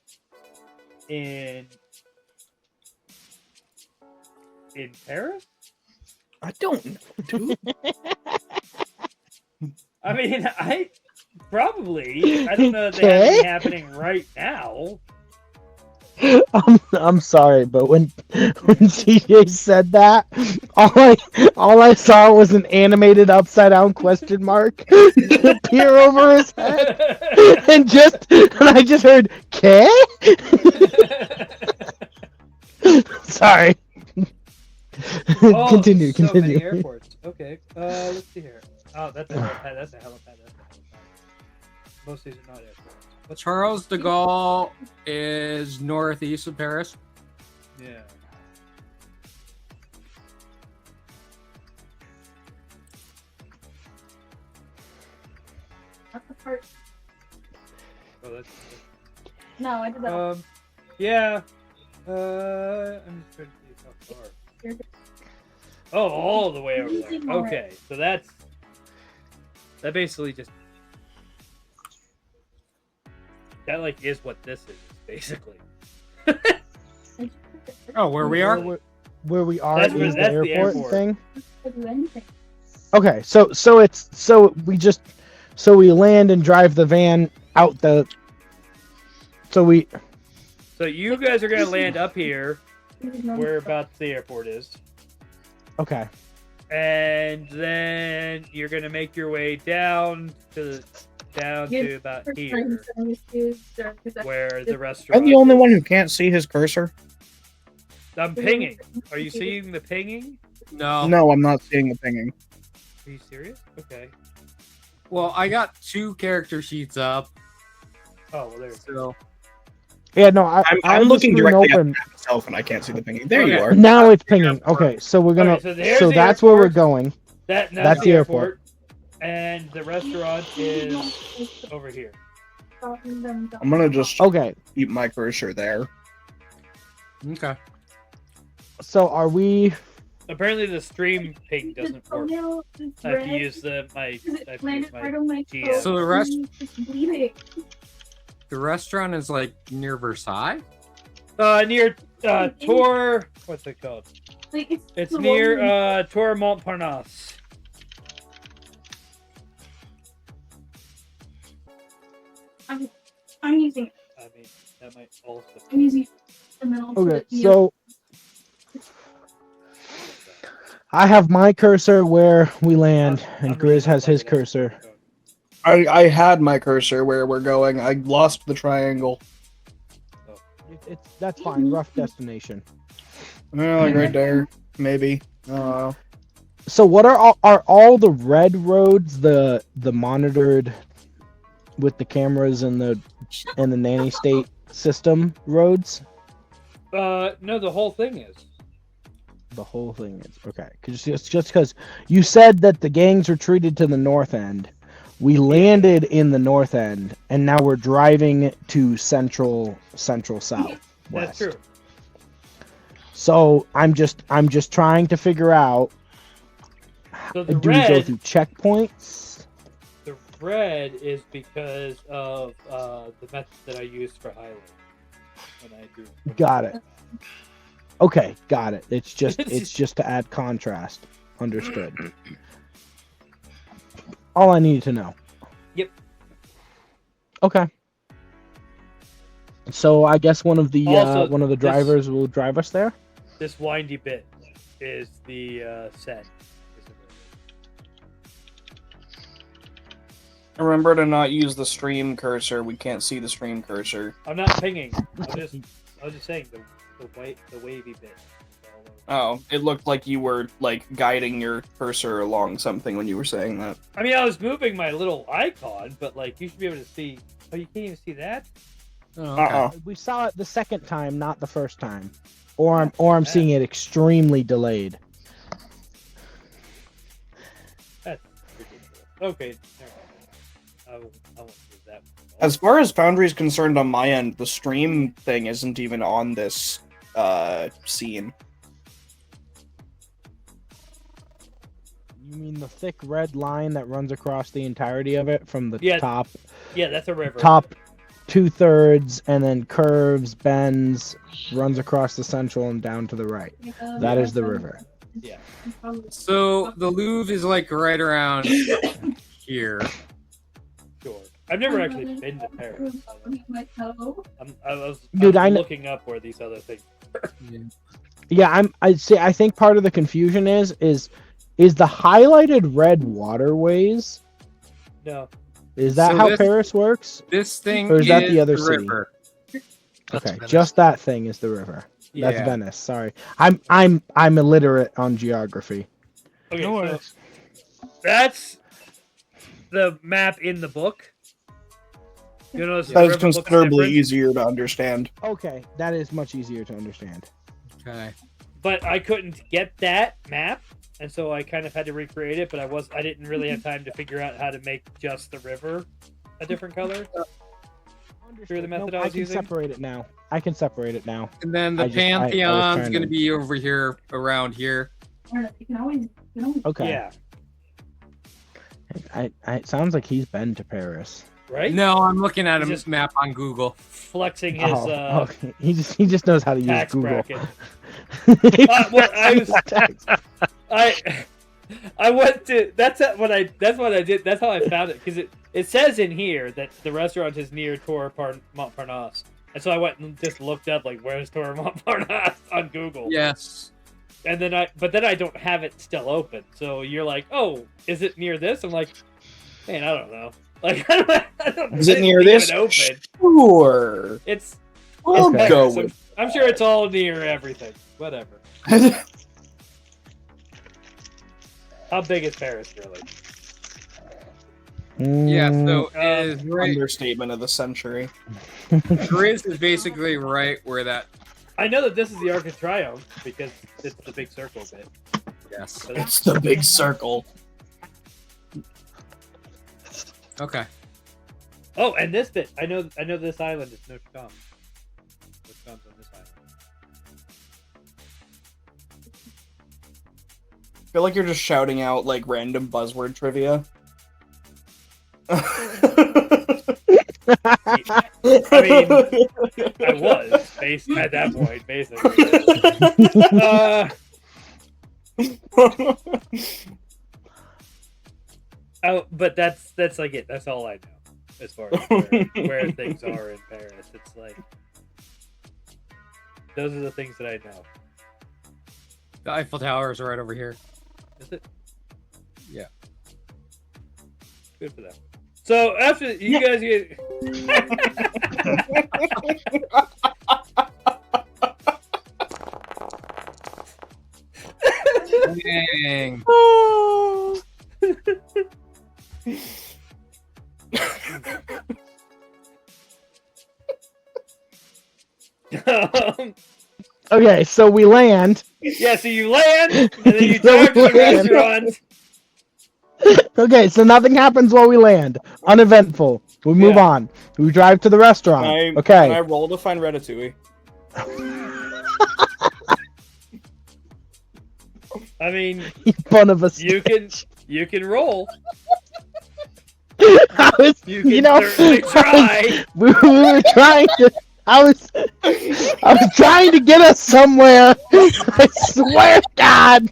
In Paris? I don't know, dude. I mean, I don't know if they have anything happening right now. I'm sorry, but when CJ said that, all I saw was an animated upside down question mark appear over his head, and I just heard "K." Sorry. Oh, Continue. So many airports. Okay. Let's see here. Oh, that's a helipad. That's a helipad. Most of these are not airports. What's Charles de Gaulle is northeast of Paris. Yeah. That's the part. Oh, that's. No, I did that. Yeah. I'm just trying to see how far. You're good. Oh, all the way over there. Easy more. Okay, so that basically just that like is what this is basically. Oh, where we are? Where we are That's is the the airport airport. thing. Could do anything. Okay, so we land and drive the van out the. So you guys are gonna land up here, where about the airport is, Okay. and then you're gonna make your way down to about here, where the restaurant. I'm the only one who can't see his cursor. I'm pinging. Are you seeing the pinging? No. No, I'm not seeing the pinging. Are you serious? Okay. Well, I got 2 character sheets up. Oh, well, there. So Yeah, no, I'm have the looking screen directly open. at myself and I can't see the pinging. There you Okay. are. Now it's pinging. Okay, so we're gonna. Okay, so there's so the that's where we're airport. going. That's That's the the airport. And the restaurant is over here. I'm gonna just Okay, keep my cursor there. okay. so are we? Apparently, the stream ping doesn't work. I have to use my GM. So the restaurant is like near Versailles. Near Tour. What's it called? It's near Tour Montparnasse. I'm using. I mean, that might also. I'm using the middle. Okay, so I have my cursor where we land, and Grizz has his cursor. I had my cursor where we're going. I lost the triangle. That's fine. Rough destination. Well, like right there, maybe. So what are all the red roads the monitored with the cameras and the nanny state system roads? No, the whole thing is. The whole thing is okay. Cause just because you said that the gangs retreated to the north end, we landed in the north end, and now we're driving to central south. That's true. So I'm just trying to figure out. So the do we go red, through checkpoints? the red is because of the method that I use for highlight. When I do. Got it. Okay, got it. It's just to add contrast. Understood. All I needed to know. Yep. Okay. So I guess one of the Also, drivers will drive us there. This windy bit is the set. Remember to not use the stream cursor. We can't see the stream cursor. I'm not pinging. I was just saying the wavy bit. Oh, it looked like you were like guiding your cursor along something when you were saying that. I mean, I was moving my little icon, but like you should be able to see. Oh, you can't even see that. Oh, okay. We saw it the second time, not the first time. Or I'm seeing it extremely delayed. That's ridiculous. Okay, never mind. I won't do that. As far as Foundry is concerned on my end, the stream thing isn't even on this scene. You mean the thick red line that runs across the entirety of it from the top? Yeah, that's a river. Top 2/3 and then curves, bends, runs across the central and down to the right. That is the river. Yeah. So the Louvre is like right around here. Sure. I've never actually been to Paris. I was Dude, I looking up where these other things were. Yeah, I think part of the confusion is the highlighted red waterways? No. Is that So how this- Paris works? This thing Or is that the other the city? river. Okay, just that thing is the river. That's Yeah. Venice. Sorry, I'm illiterate on geography. Okay, No so worries. that's the map in the book. You notice the That is river looks considerably different, easier to understand. Okay, that is much easier to understand. Okay. but I couldn't get that map, and so I kind of had to recreate it. But I didn't really have time to figure out how to make just the river a different color. Through the method I was I can using? separate it now. I can separate it now. And then the I was Pantheon's trying going to- to be over here, around here. Okay. Yeah, It sounds like he's been to Paris. right. No, I'm looking at a Just- map on Google. Flexing his Okay. He just knows how to use tax Google. bracket. Well, I went to that's what I did. That's how I found it, because it says in here that the restaurant is near Tour Montparnasse, and so I went and just looked up like where's Tour Montparnasse on Google. Yes. And then I don't have it still open. So you're like, oh, is it near this? I'm like, man, I don't know. Like, I don't Is it near leave this? Open. Sure. It's We'll Okay. go Paris. with I'm sure it's all near everything. Whatever. How big is Paris really? Yeah, so Mm, is right. Understatement of the century. Grizz is basically right where that. I know that this is the Arc of Triumph because it's the big circle bit. Yes. So It's the big circle. Okay. oh, and this bit. I know this island is Notre Dame. Notre Dame's on this island. I feel like you're just shouting out like random buzzword trivia. I mean, I was based at that point, basically. Oh, but that's like it. That's all I know as far as where things are in Paris. It's like those are the things that I know. The Eiffel Tower is right over here. Is it? Yeah. Good for that. So after you guys get. Dang. Okay, so we land. Yeah, so you land, and then you So drive to the we land. restaurant. Okay, so nothing happens while we land. Uneventful. We move Yeah. on. We drive to the restaurant. Can Okay. I roll to find Ratatouille? I mean, Fun of a you can roll. I was, You can you know, certainly try. we were trying to. I was trying to get us somewhere. I swear to God.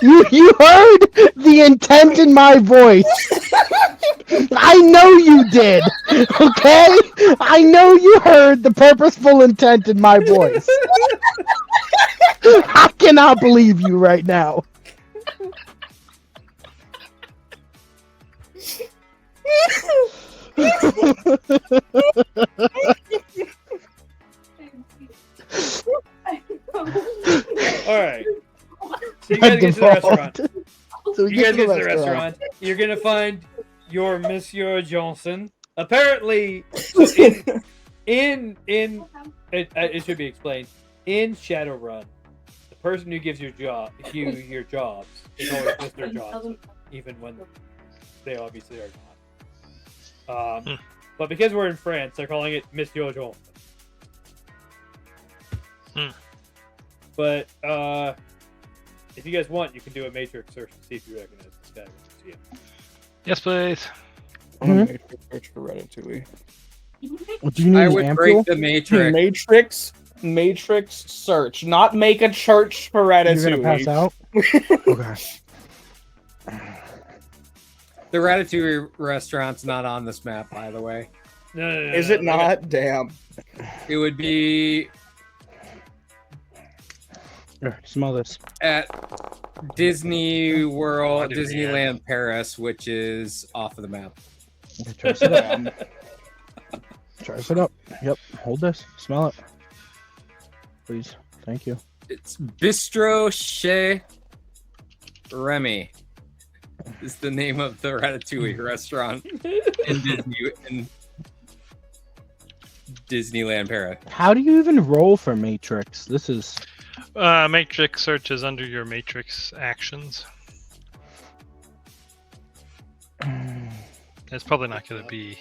You heard the intent in my voice. I know you did. Okay? I know you heard the purposeful intent in my voice. I cannot believe you right now. All right. So you guys get to the restaurant. So we You guys get to the restaurant. You're gonna find your Monsieur Johnson. Apparently, so it should be explained. In Shadowrun, the person who gives your jobs is always Mr. Johnson, even when they obviously are not. But because we're in France, they're calling it Monsieur Johnson. But if you guys want, you can do a matrix search to see if you recognize this guy when you see him. Yes, please. I'm gonna make a search for Ratatouille. Do you need I an would ampule? break the matrix. Matrix search, not make a church for You're gonna pass Ratatouille. out? Okay. The Ratatouille restaurant's not on this map, by the way. No. Is it not? Damn. It would be Here, smell this. at Disney World, Why do we Disneyland Paris, which is off of the map. Okay, try it up. Try it up. Yep. Hold this. Smell it. Please. Thank you. It's Bistro Chez Remy. Is the name of the Ratatouille restaurant in Disneyland Paris. How do you even roll for Matrix? This is. Matrix search is under your matrix actions. It's probably not going to be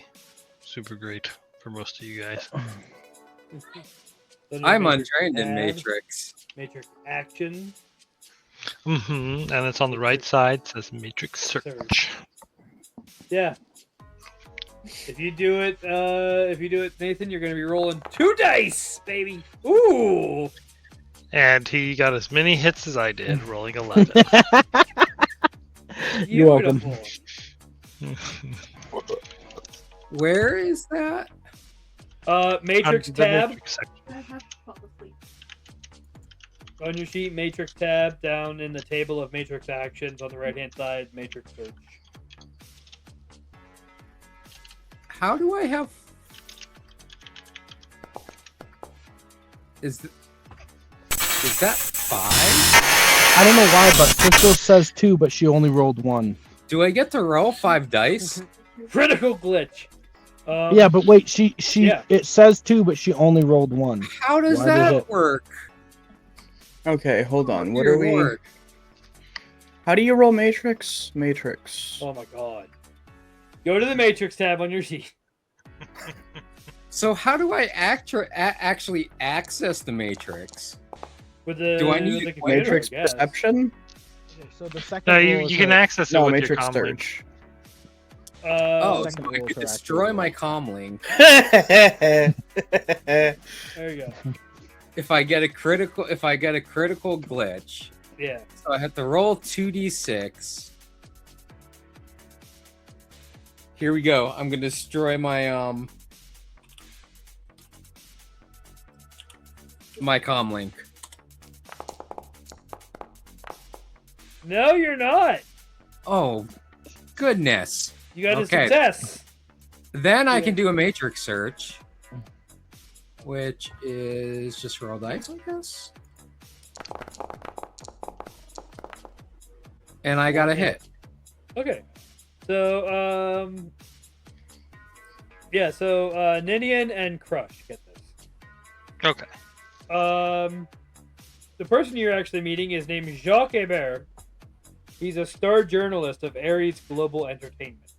super great for most of you guys. I'm untrained in Matrix. Matrix action. And it's on the right side. It says matrix search. Yeah. If you do it, Nathan, you're gonna be rolling 2 dice, baby. Ooh. And he got as many hits as I did, rolling 11. You're welcome. Beautiful. Where is that? Matrix The tab matrix section. I have to fall asleep. on your sheet. Matrix tab down in the table of matrix actions on the right hand side. Matrix search. How do I have? Is that 5? I don't know why, but Crystal says 2, but she only rolled 1. Do I get to roll 5 dice? Critical glitch. Yeah, but wait, she yeah. it says 2, but she only rolled 1. How does Why that does it- work? Okay, hold on. What Dear are we? Lord. How do you roll Matrix? Matrix. Oh my god. Go to the Matrix tab on your sheet. So how do I actually access the Matrix? With the, Do I need with the a computer, Matrix I guess. perception? Okay, so the second No, rule you is can her- access it No, with Matrix your comm link. search. Oh, second so I rule could is her destroy actual my rule. comm link. There you go. If I get a critical glitch, Yeah. so I have to roll 2d6. Here we go. I'm gonna destroy my my comm link. No, you're not. Oh, goodness. You got a Okay. success. Then I Yeah. can do a matrix search, which is just roll dice, I guess. And I got a hit. Okay. So, yeah, so, Ninian and Crush get this. Okay. The person you're actually meeting is named Jacques Hebert. He's a star journalist of Ares Global Entertainment.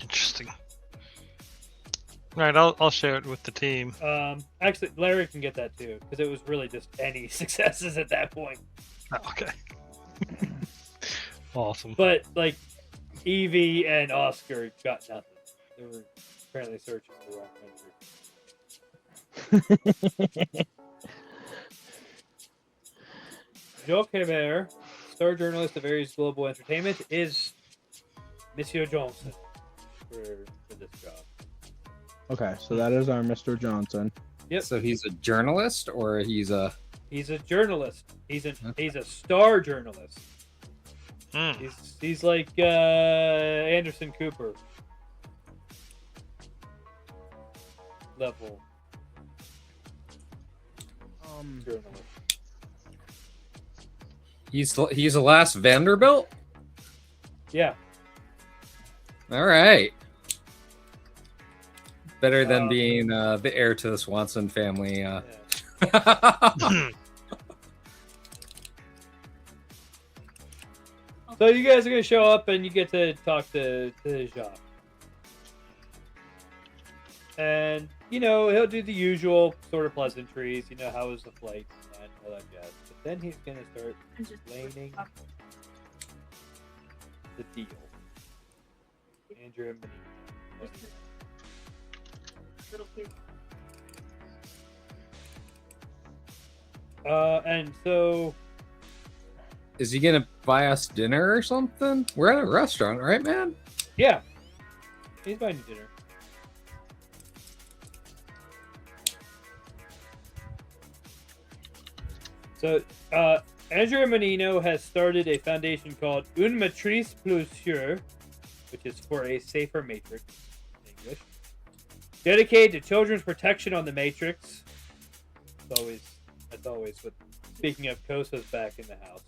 Interesting. Right, I'll share it with the team. Actually, Larry can get that too, because it was really just any successes at that point. Oh, okay. Awesome. But, like, Evie and Oscar got nothing. They were apparently searching for the wrong country. Jacques Hebert, star journalist of Ares Global Entertainment, is Monsieur Johnson for this job. Okay, so that is our Mr. Johnson. Yep. So he's a journalist, or he's a He's a journalist. He's a star journalist. Hmm. He's like Anderson Cooper level journalist. he's a last Vanderbilt. Yeah. All right. Better than Um, being the heir to the Swanson family. Yeah. So you guys are gonna show up and you get to talk to Jacques. And you know, he'll do the usual sort of pleasantries, you know, how was the flight and all that jazz. But then he's gonna start explaining the deal. Andrew and Benito. And so Is he gonna buy us dinner or something? We're at a restaurant, right, man? yeah. He's buying you dinner. So, Andrew Menino has started a foundation called Une Matrice Plus Sûre, which is for a safer matrix in English, dedicated to children's protection on the matrix. That's always what. Speaking of, Kosa's back in the house,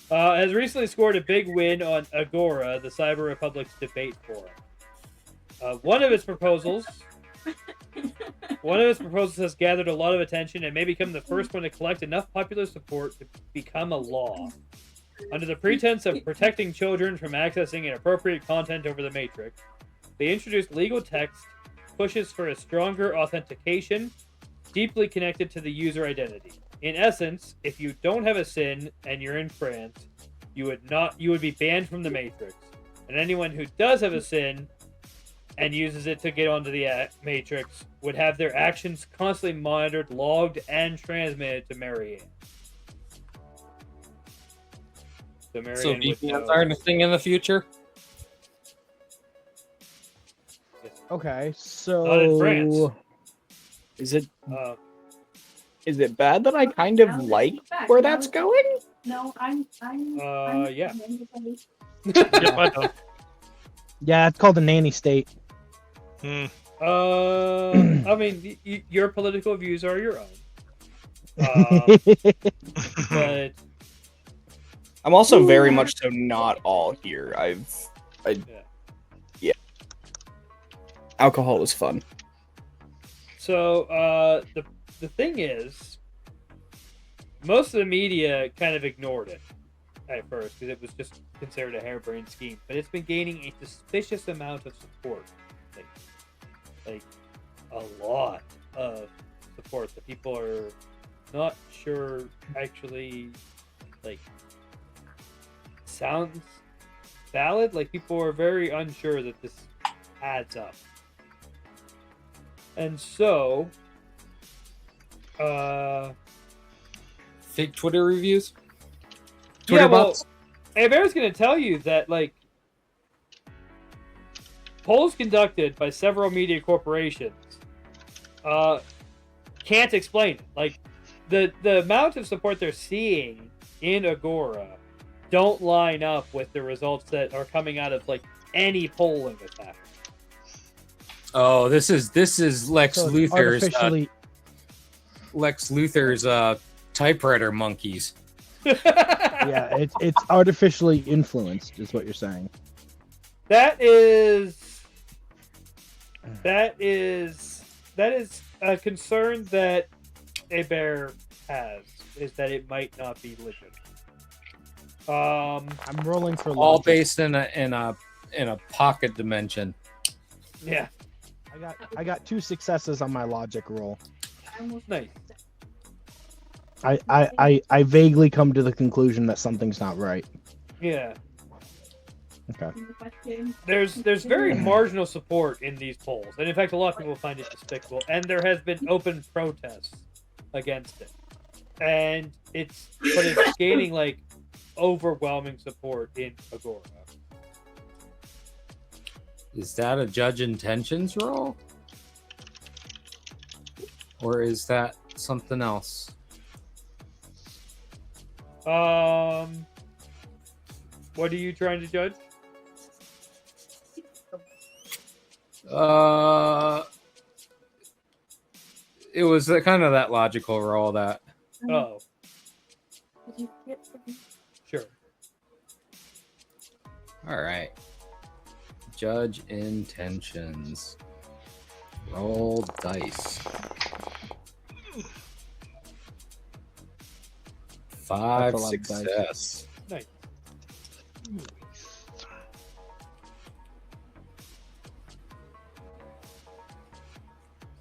so has recently scored a big win on Agora, the Cyber Republic's debate forum. One of its proposals has gathered a lot of attention and may become the first one to collect enough popular support to become a law. Under the pretense of protecting children from accessing inappropriate content over the Matrix, they introduced legal text pushes for a stronger authentication, deeply connected to the user identity. In essence, if you don't have a sin and you're in France, you would be banned from the Matrix. And anyone who does have a sin and uses it to get onto the Matrix would have their actions constantly monitored, logged, and transmitted to Marianne. So Marianne So would VPNs know- aren't a thing in the future. Okay, Not in France. so Is it Uh, is it bad that I kind of like where that's going? No, I'm yeah. Yep, I know. yeah, it's called the nanny state. Hmm. I mean, your political views are your own. But I'm also very much so not all here. Yeah. Alcohol is fun. So the thing is, most of the media kind of ignored it at first because it was just considered a harebrained scheme, but it's been gaining a suspicious amount of support. Like a lot of support that people are not sure actually like sounds valid. Like people are very unsure that this adds up. And so Fake Twitter reviews. yeah, Twitter well, bots? Bear's going to tell you that like polls conducted by several media corporations can't explain it. Like the amount of support they're seeing in Agora don't line up with the results that are coming out of like any polling that's happening. Oh, this is Lex So it's Luthor's artificially. typewriter monkeys. Yeah, it's artificially influenced, is what you're saying. That is a concern that a bear has, is that it might not be legit. I'm rolling for All logic. based in a pocket dimension. Yeah, I got 2 successes on my logic roll. nice. I vaguely come to the conclusion that something's not right. Yeah. Okay. There's very marginal support in these polls, and in fact, a lot of people find it despicable. And there has been open protests against it, but it's gaining like overwhelming support in Agora. Is that a judge intentions roll? Or is that something else? What are you trying to judge? It was kind of that logical roll that. Oh, sure. All right. Judge intentions. Roll dice. 5 That's a lot of dice. success. Nice.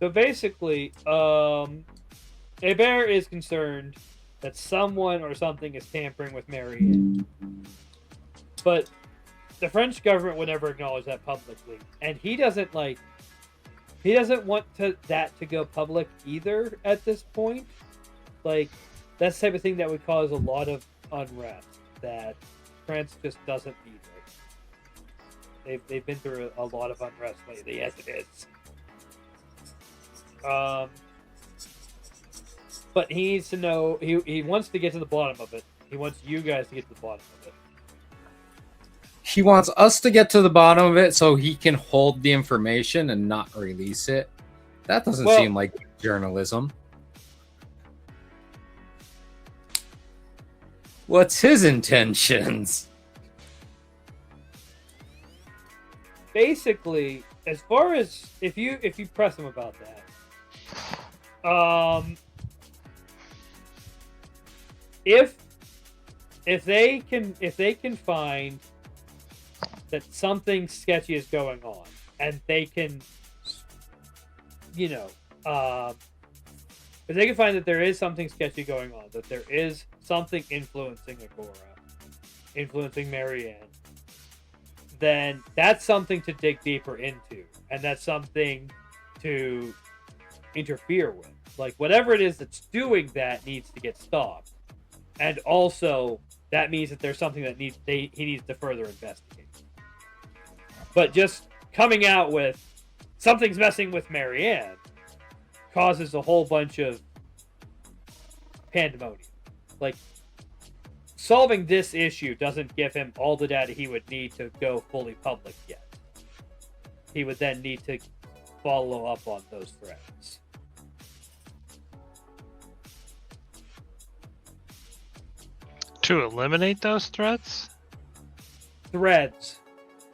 So basically, a bear is concerned that someone or something is tampering with Marianne. But the French government would never acknowledge that publicly. And he doesn't want that to go public either at this point. Like, that's the type of thing that would cause a lot of unrest that France just doesn't need right. They've been through a lot of unrest lately as it is. But he needs to know, he wants to get to the bottom of it. He wants you guys to get to the bottom of it. He wants us to get to the bottom of it so he can hold the information and not release it. That doesn't seem like journalism. What's his intentions? Basically, as far as if you press him about that, if they can find that something sketchy is going on, and they can, if they can find that there is something sketchy going on, that there is something influencing Agora, influencing Marianne, then that's something to dig deeper into, and that's something to interfere with. Like, whatever it is that's doing that needs to get stopped, and also that means that there's something that he needs to further investigate. But just coming out with something's messing with Marianne causes a whole bunch of pandemonium. Like, solving this issue doesn't give him all the data he would need to go fully public yet. He would then need to follow up on those threads. To eliminate those threats? Threads.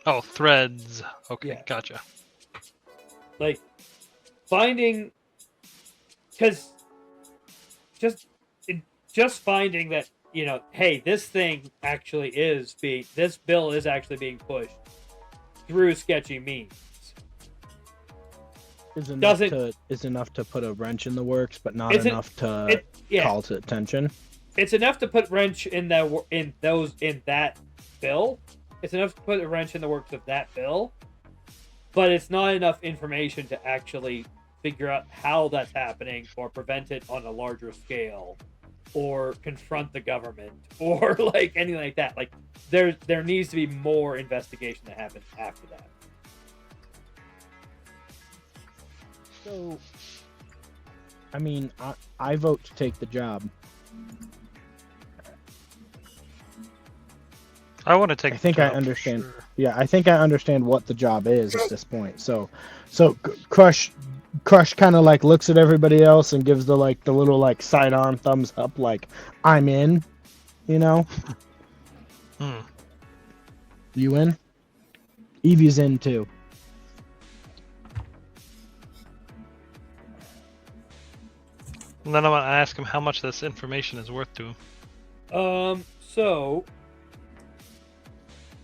Oh, threads. Okay, Yeah. gotcha. Like finding, because just finding that, you know, hey, this bill is actually being pushed through sketchy means. Is Doesn't- enough to put a wrench in the works, but not Isn't- enough to Yeah, call to attention. it's enough to put wrench in that bill. It's enough to put a wrench in the works of that bill, but it's not enough information to actually figure out how that's happening or prevent it on a larger scale or confront the government or like anything like that. Like there needs to be more investigation that happens after that. So, I mean, I vote to take the job. I want to take. I think the I job for understand. sure. Yeah, I think I understand what the job is at this point. So Crush kind of like looks at everybody else and gives the little like sidearm thumbs up, like I'm in. You know, you in? Evie's in too. And then I'm gonna ask him how much this information is worth to him. So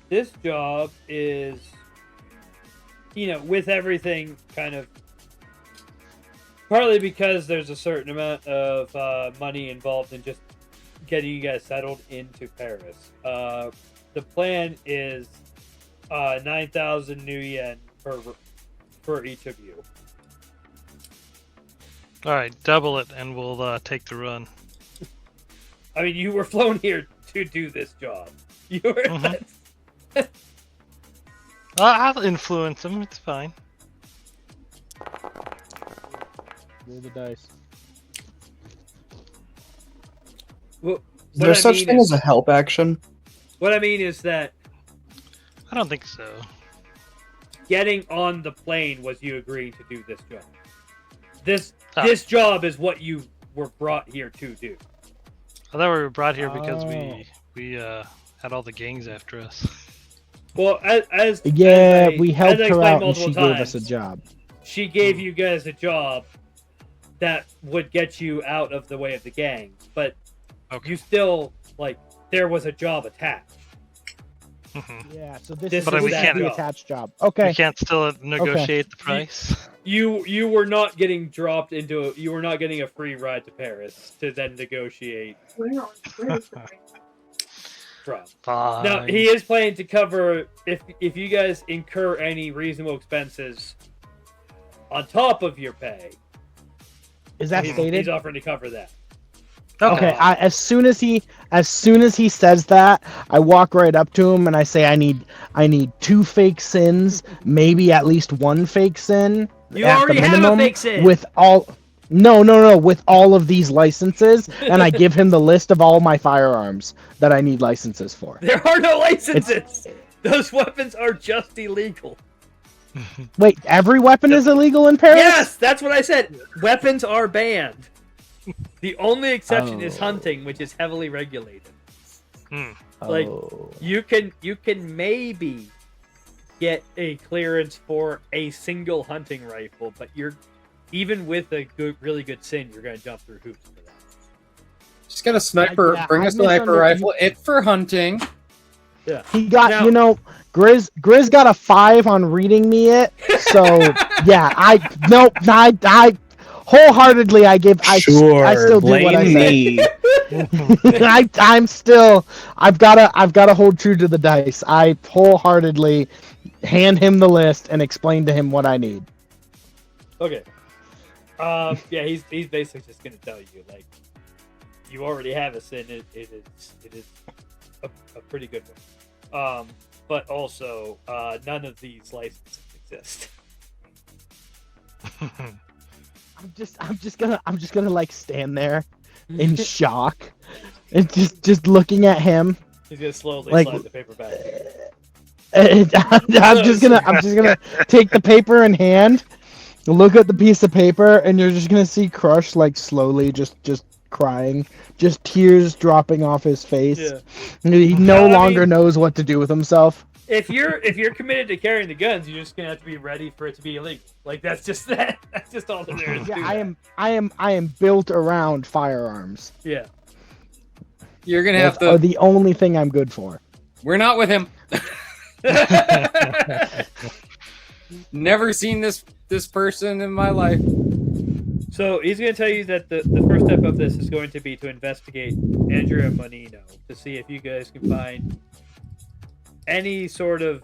this job is, you know, with everything kind of, partly because there's a certain amount of money involved in just getting you guys settled into Paris. The plan is 9,000 new yen for each of you. All right, double it, and we'll take the run. I mean, you were flown here to do this job. You were. Mhm. I'll influence him. It's fine. Roll the dice. Well, Is there such thing as a help action? What I mean is that I don't think so. getting on the plane was you agreeing to do this job. Ah. This job is what you were brought here to do. I thought we were brought here because Oh. we had all the gangs after us. Well, as Yeah, as we as helped I her explained out and multiple she gave us a times, job. She gave you guys a job that would get you out of the way of the gangs, but Okay. you still there was a job attached. Yeah, so this This is But we the can't- attached job. Okay. We can't still negotiate the price. You were not getting dropped into you were not getting a free ride to Paris to then negotiate Where is the break? from. Fine. Now he is planning to cover if you guys incur any reasonable expenses on top of your pay. Is that He's stated? offering to cover that. Okay. As soon as he says that, I walk right up to him and I say, I need 2 fake sins, maybe at least 1 fake sin. You at already the have a minimum, fake sin. with all. No, with all of these licenses, and I give him the list of all my firearms that I need licenses for. There are no licenses. Those weapons are just illegal. Wait, every weapon is illegal in Paris? Yes, that's what I said. Weapons are banned. The only exception is Oh. hunting, which is heavily regulated. Hmm. Like Oh. you can maybe get a clearance for a single hunting rifle, but even with a really good sin, you're gonna jump through hoops for that. Just get a sniper. Yeah, bring I a sniper misunderstood. rifle. It for hunting. He got, Now- Grizz got a 5 on reading me it. So yeah, I wholeheartedly I Sure, still do blame what I say. me. I've gotta hold true to the dice. I wholeheartedly hand him the list and explain to him what I need. Okay. Yeah, he's basically just gonna tell you you already have a sin. It is a pretty good one. But also none of these licenses exist. I'm just gonna like stand there in shock and just looking at him. He's gonna slowly Like- slide the paper back. And I'm just gonna take the paper in hand, look at the piece of paper, and you're just gonna see Crush like slowly just crying, just tears dropping off his face. Yeah. He No, no I longer mean- knows what to do with himself. If you're committed to carrying the guns, you're just gonna have to be ready for it to be illegal. Like that's just that. That's just all there is. Yeah, to I am built around firearms. that. You're gonna have Are to. the only thing I'm good for. We're not with him. Yeah. Never seen this person in my life. So he's going to tell you that the first step of this is going to be to investigate Andrea Monino to see if you guys can find anything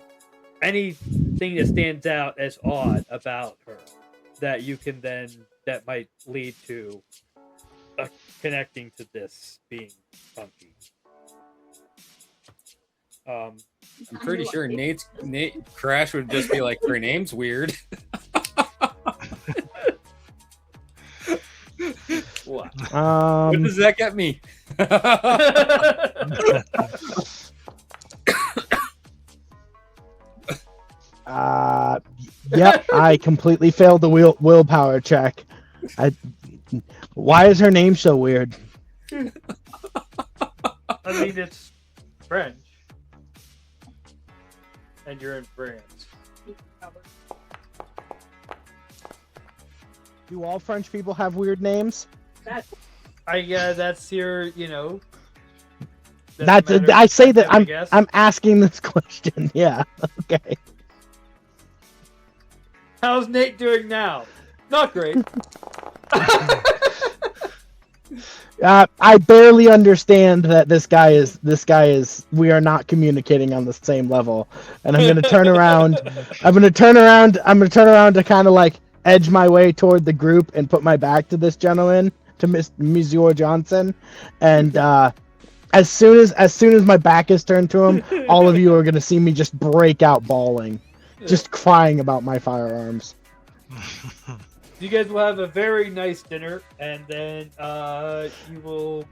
that stands out as odd about her that you can then that might lead to connecting to this being funky. I'm pretty sure Nate Crash would just be like, her name's weird. What? What does that get me? Yep, I completely failed the willpower check. Why is her name so weird? I mean, it's French, and you're in France. Do all French people have weird names? That's your, you know. That's doesn't matter. I say That's that him, I guess. I'm asking this question. Yeah. Okay. How's Nate doing now? Not great. I barely understand that this guy is we are not communicating on the same level, and I'm gonna turn around. I'm gonna turn around to kind of like edge my way toward the group and put my back to this gentleman, to Monsieur Johnson, and as soon as my back is turned to him, all of you are gonna see me just break out bawling, just crying about my firearms. You guys will have a very nice dinner, and then you will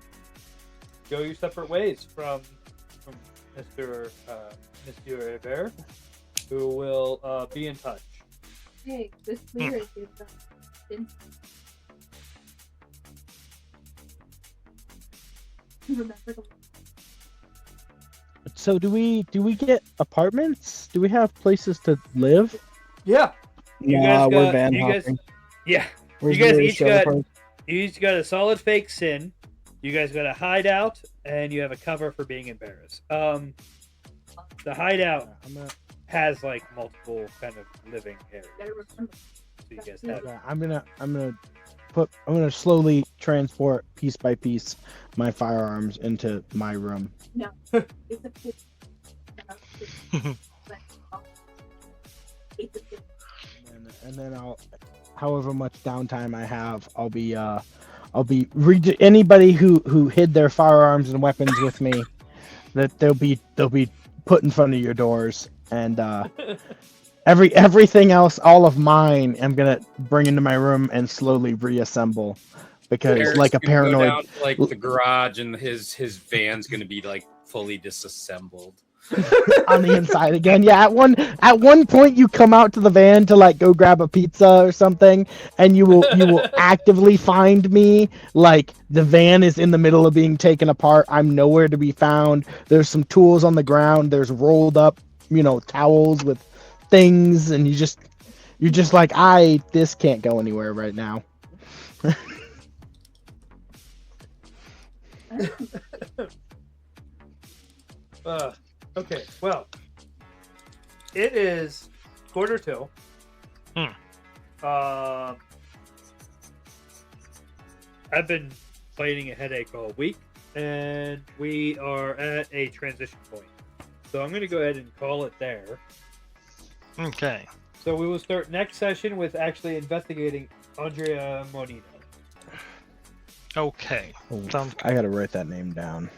go your separate ways from Mr. Hebert, who will be in touch. Hey, this clear is in. Remember the So do we get apartments? Do we have places to live? Yeah. You Nah, guys we're got- van you guys- hopping. Yeah. Where's you guys the each trailer got- park? You each got a solid fake sin. You guys got a hideout, and you have a cover for being in Paris. The hideout has like multiple kind of living areas. better remember. So you guys have. Yeah, I'm gonna slowly transport piece by piece my firearms into my room. It's a kid. It's a kid. And then I'll, however much downtime I have, I'll be anybody who hid their firearms and weapons with me, that they'll be put in front of your doors, and everything else, all of mine, I'm gonna bring into my room and slowly reassemble, because Eric's like a gonna go paranoid. down to, like the garage, and his van's gonna be like fully disassembled. On the inside again. Yeah, at one point you come out to the van to like go grab a pizza or something, and you will actively find me. Like the van is in the middle of being taken apart. I'm nowhere to be found. There's some tools on the ground. There's rolled up, towels with things, and you're just like, this can't go anywhere right now. Okay, well, it is 1:45. I've been fighting a headache all week, and we are at a transition point. So I'm going to go ahead and call it there. Okay. So we will start next session with actually investigating Andrea Monino. Okay. Sounds good. I gotta write that name down.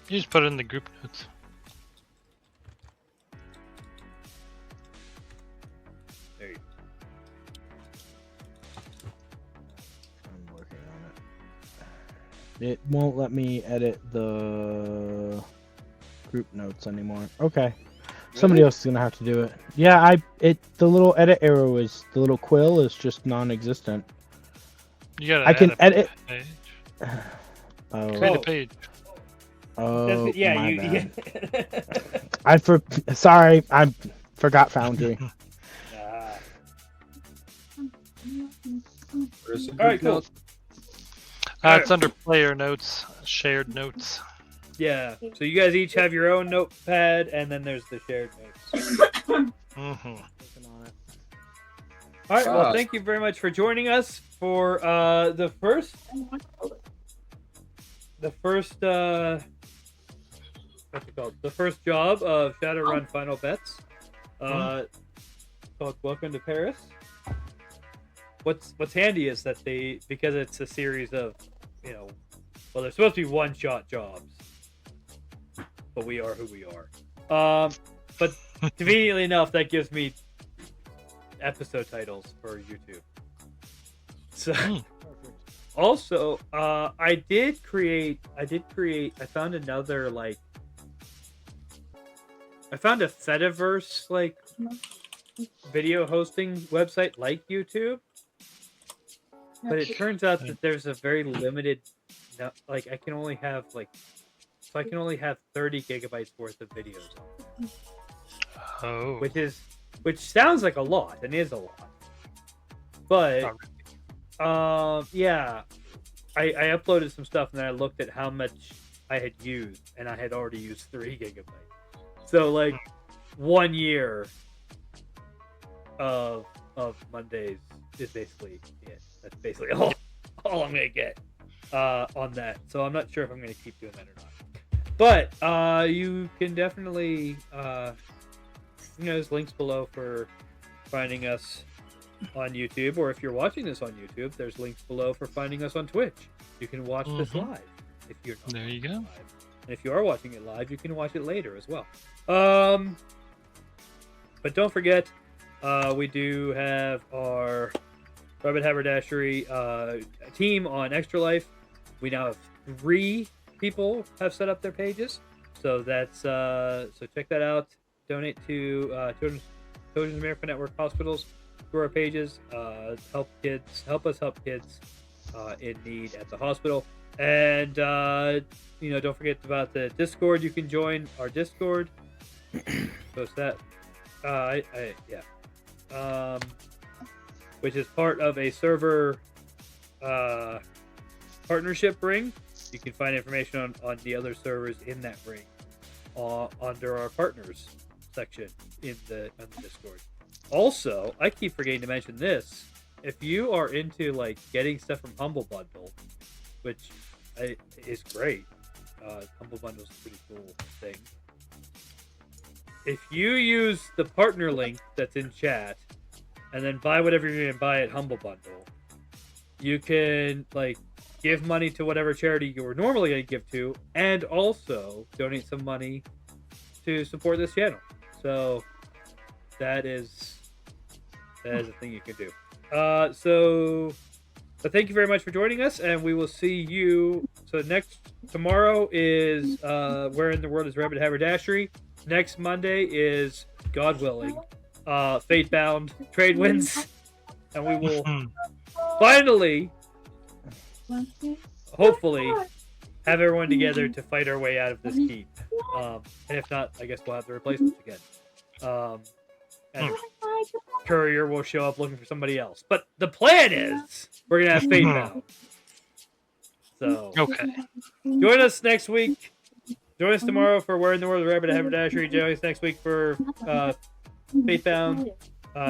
You just put it in the group notes. There you go. I'm working on it. It won't let me edit the group notes anymore. Okay. Somebody else is gonna have to do it. Yeah, the little edit arrow the little quill is just non-existent. You gotta I can add a edit. page. Oh, Create a page. oh yeah, my you. bad. Sorry, I forgot Foundry. Ah. Where's the All right, group cool. note? It's under player notes, shared notes. Yeah. So you guys each have your own notepad, and then there's the shared notes. Mm-hmm. Working on it. All right. Well, Ah. thank you very much for joining us for the first what's it called? The first job of Shadowrun Final Bets. Called Welcome to Paris. What's handy is that because it's a series of, well, they're supposed to be one-shot jobs, but we are who we are. But conveniently enough, that gives me episode titles for YouTube. So also, I found another I found a Fediverse video hosting website like YouTube, but it turns out that there's a very limited, I can only have 30 gigabytes worth of videos on it. Oh. Which sounds like a lot and is a lot, but yeah, I uploaded some stuff and then I looked at how much I had used, and I had already used 3 gigabytes. So 1 year of Mondays is basically it. That's basically all I'm gonna get on that. So I'm not sure if I'm gonna keep doing that or not. But you can definitely there's links below for finding us on YouTube, or if you're watching this on YouTube, there's links below for finding us on Twitch. You can watch this live if you're not. There you go. Live. And if you are watching it live, you can watch it later as well. But don't forget, we do have our Rabbit Haberdashery team on Extra Life. We now have 3 people have set up their pages, so that's so check that out. Donate to Children's Miracle Network Hospitals through our pages. Help us help kids in need at the hospital. And don't forget about the Discord. You can join our Discord. Post that. Which is part of a server partnership ring. You can find information on the other servers in that ring under our partners section on the Discord. Also, I keep forgetting to mention this. If you are into getting stuff from Humble Bundle, which is great, Humble Bundle is a pretty cool thing. If you use the partner link that's in chat and then buy whatever you're going to buy at Humble Bundle, you can give money to whatever charity you were normally going to give to, and also donate some money to support this channel. So that is a thing you can do. But thank you very much for joining us, and we will see you. So tomorrow is Where in the World is Rabbit Haberdashery. Next Monday is, God willing, Fatebound Trade Winds, and we will finally, hopefully, have everyone together to fight our way out of this keep. And if not, I guess we'll have the replacements again. And Courier will show up looking for somebody else. But the plan is we're gonna have Fatebound. So Okay. join us next week. Join us tomorrow for Where in the World is Rabbit Haberdashery. Join us next week for Fatebound,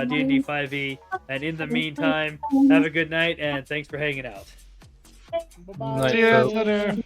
D&D 5e. And in the meantime, have a good night and thanks for hanging out. Night, See you folks. later.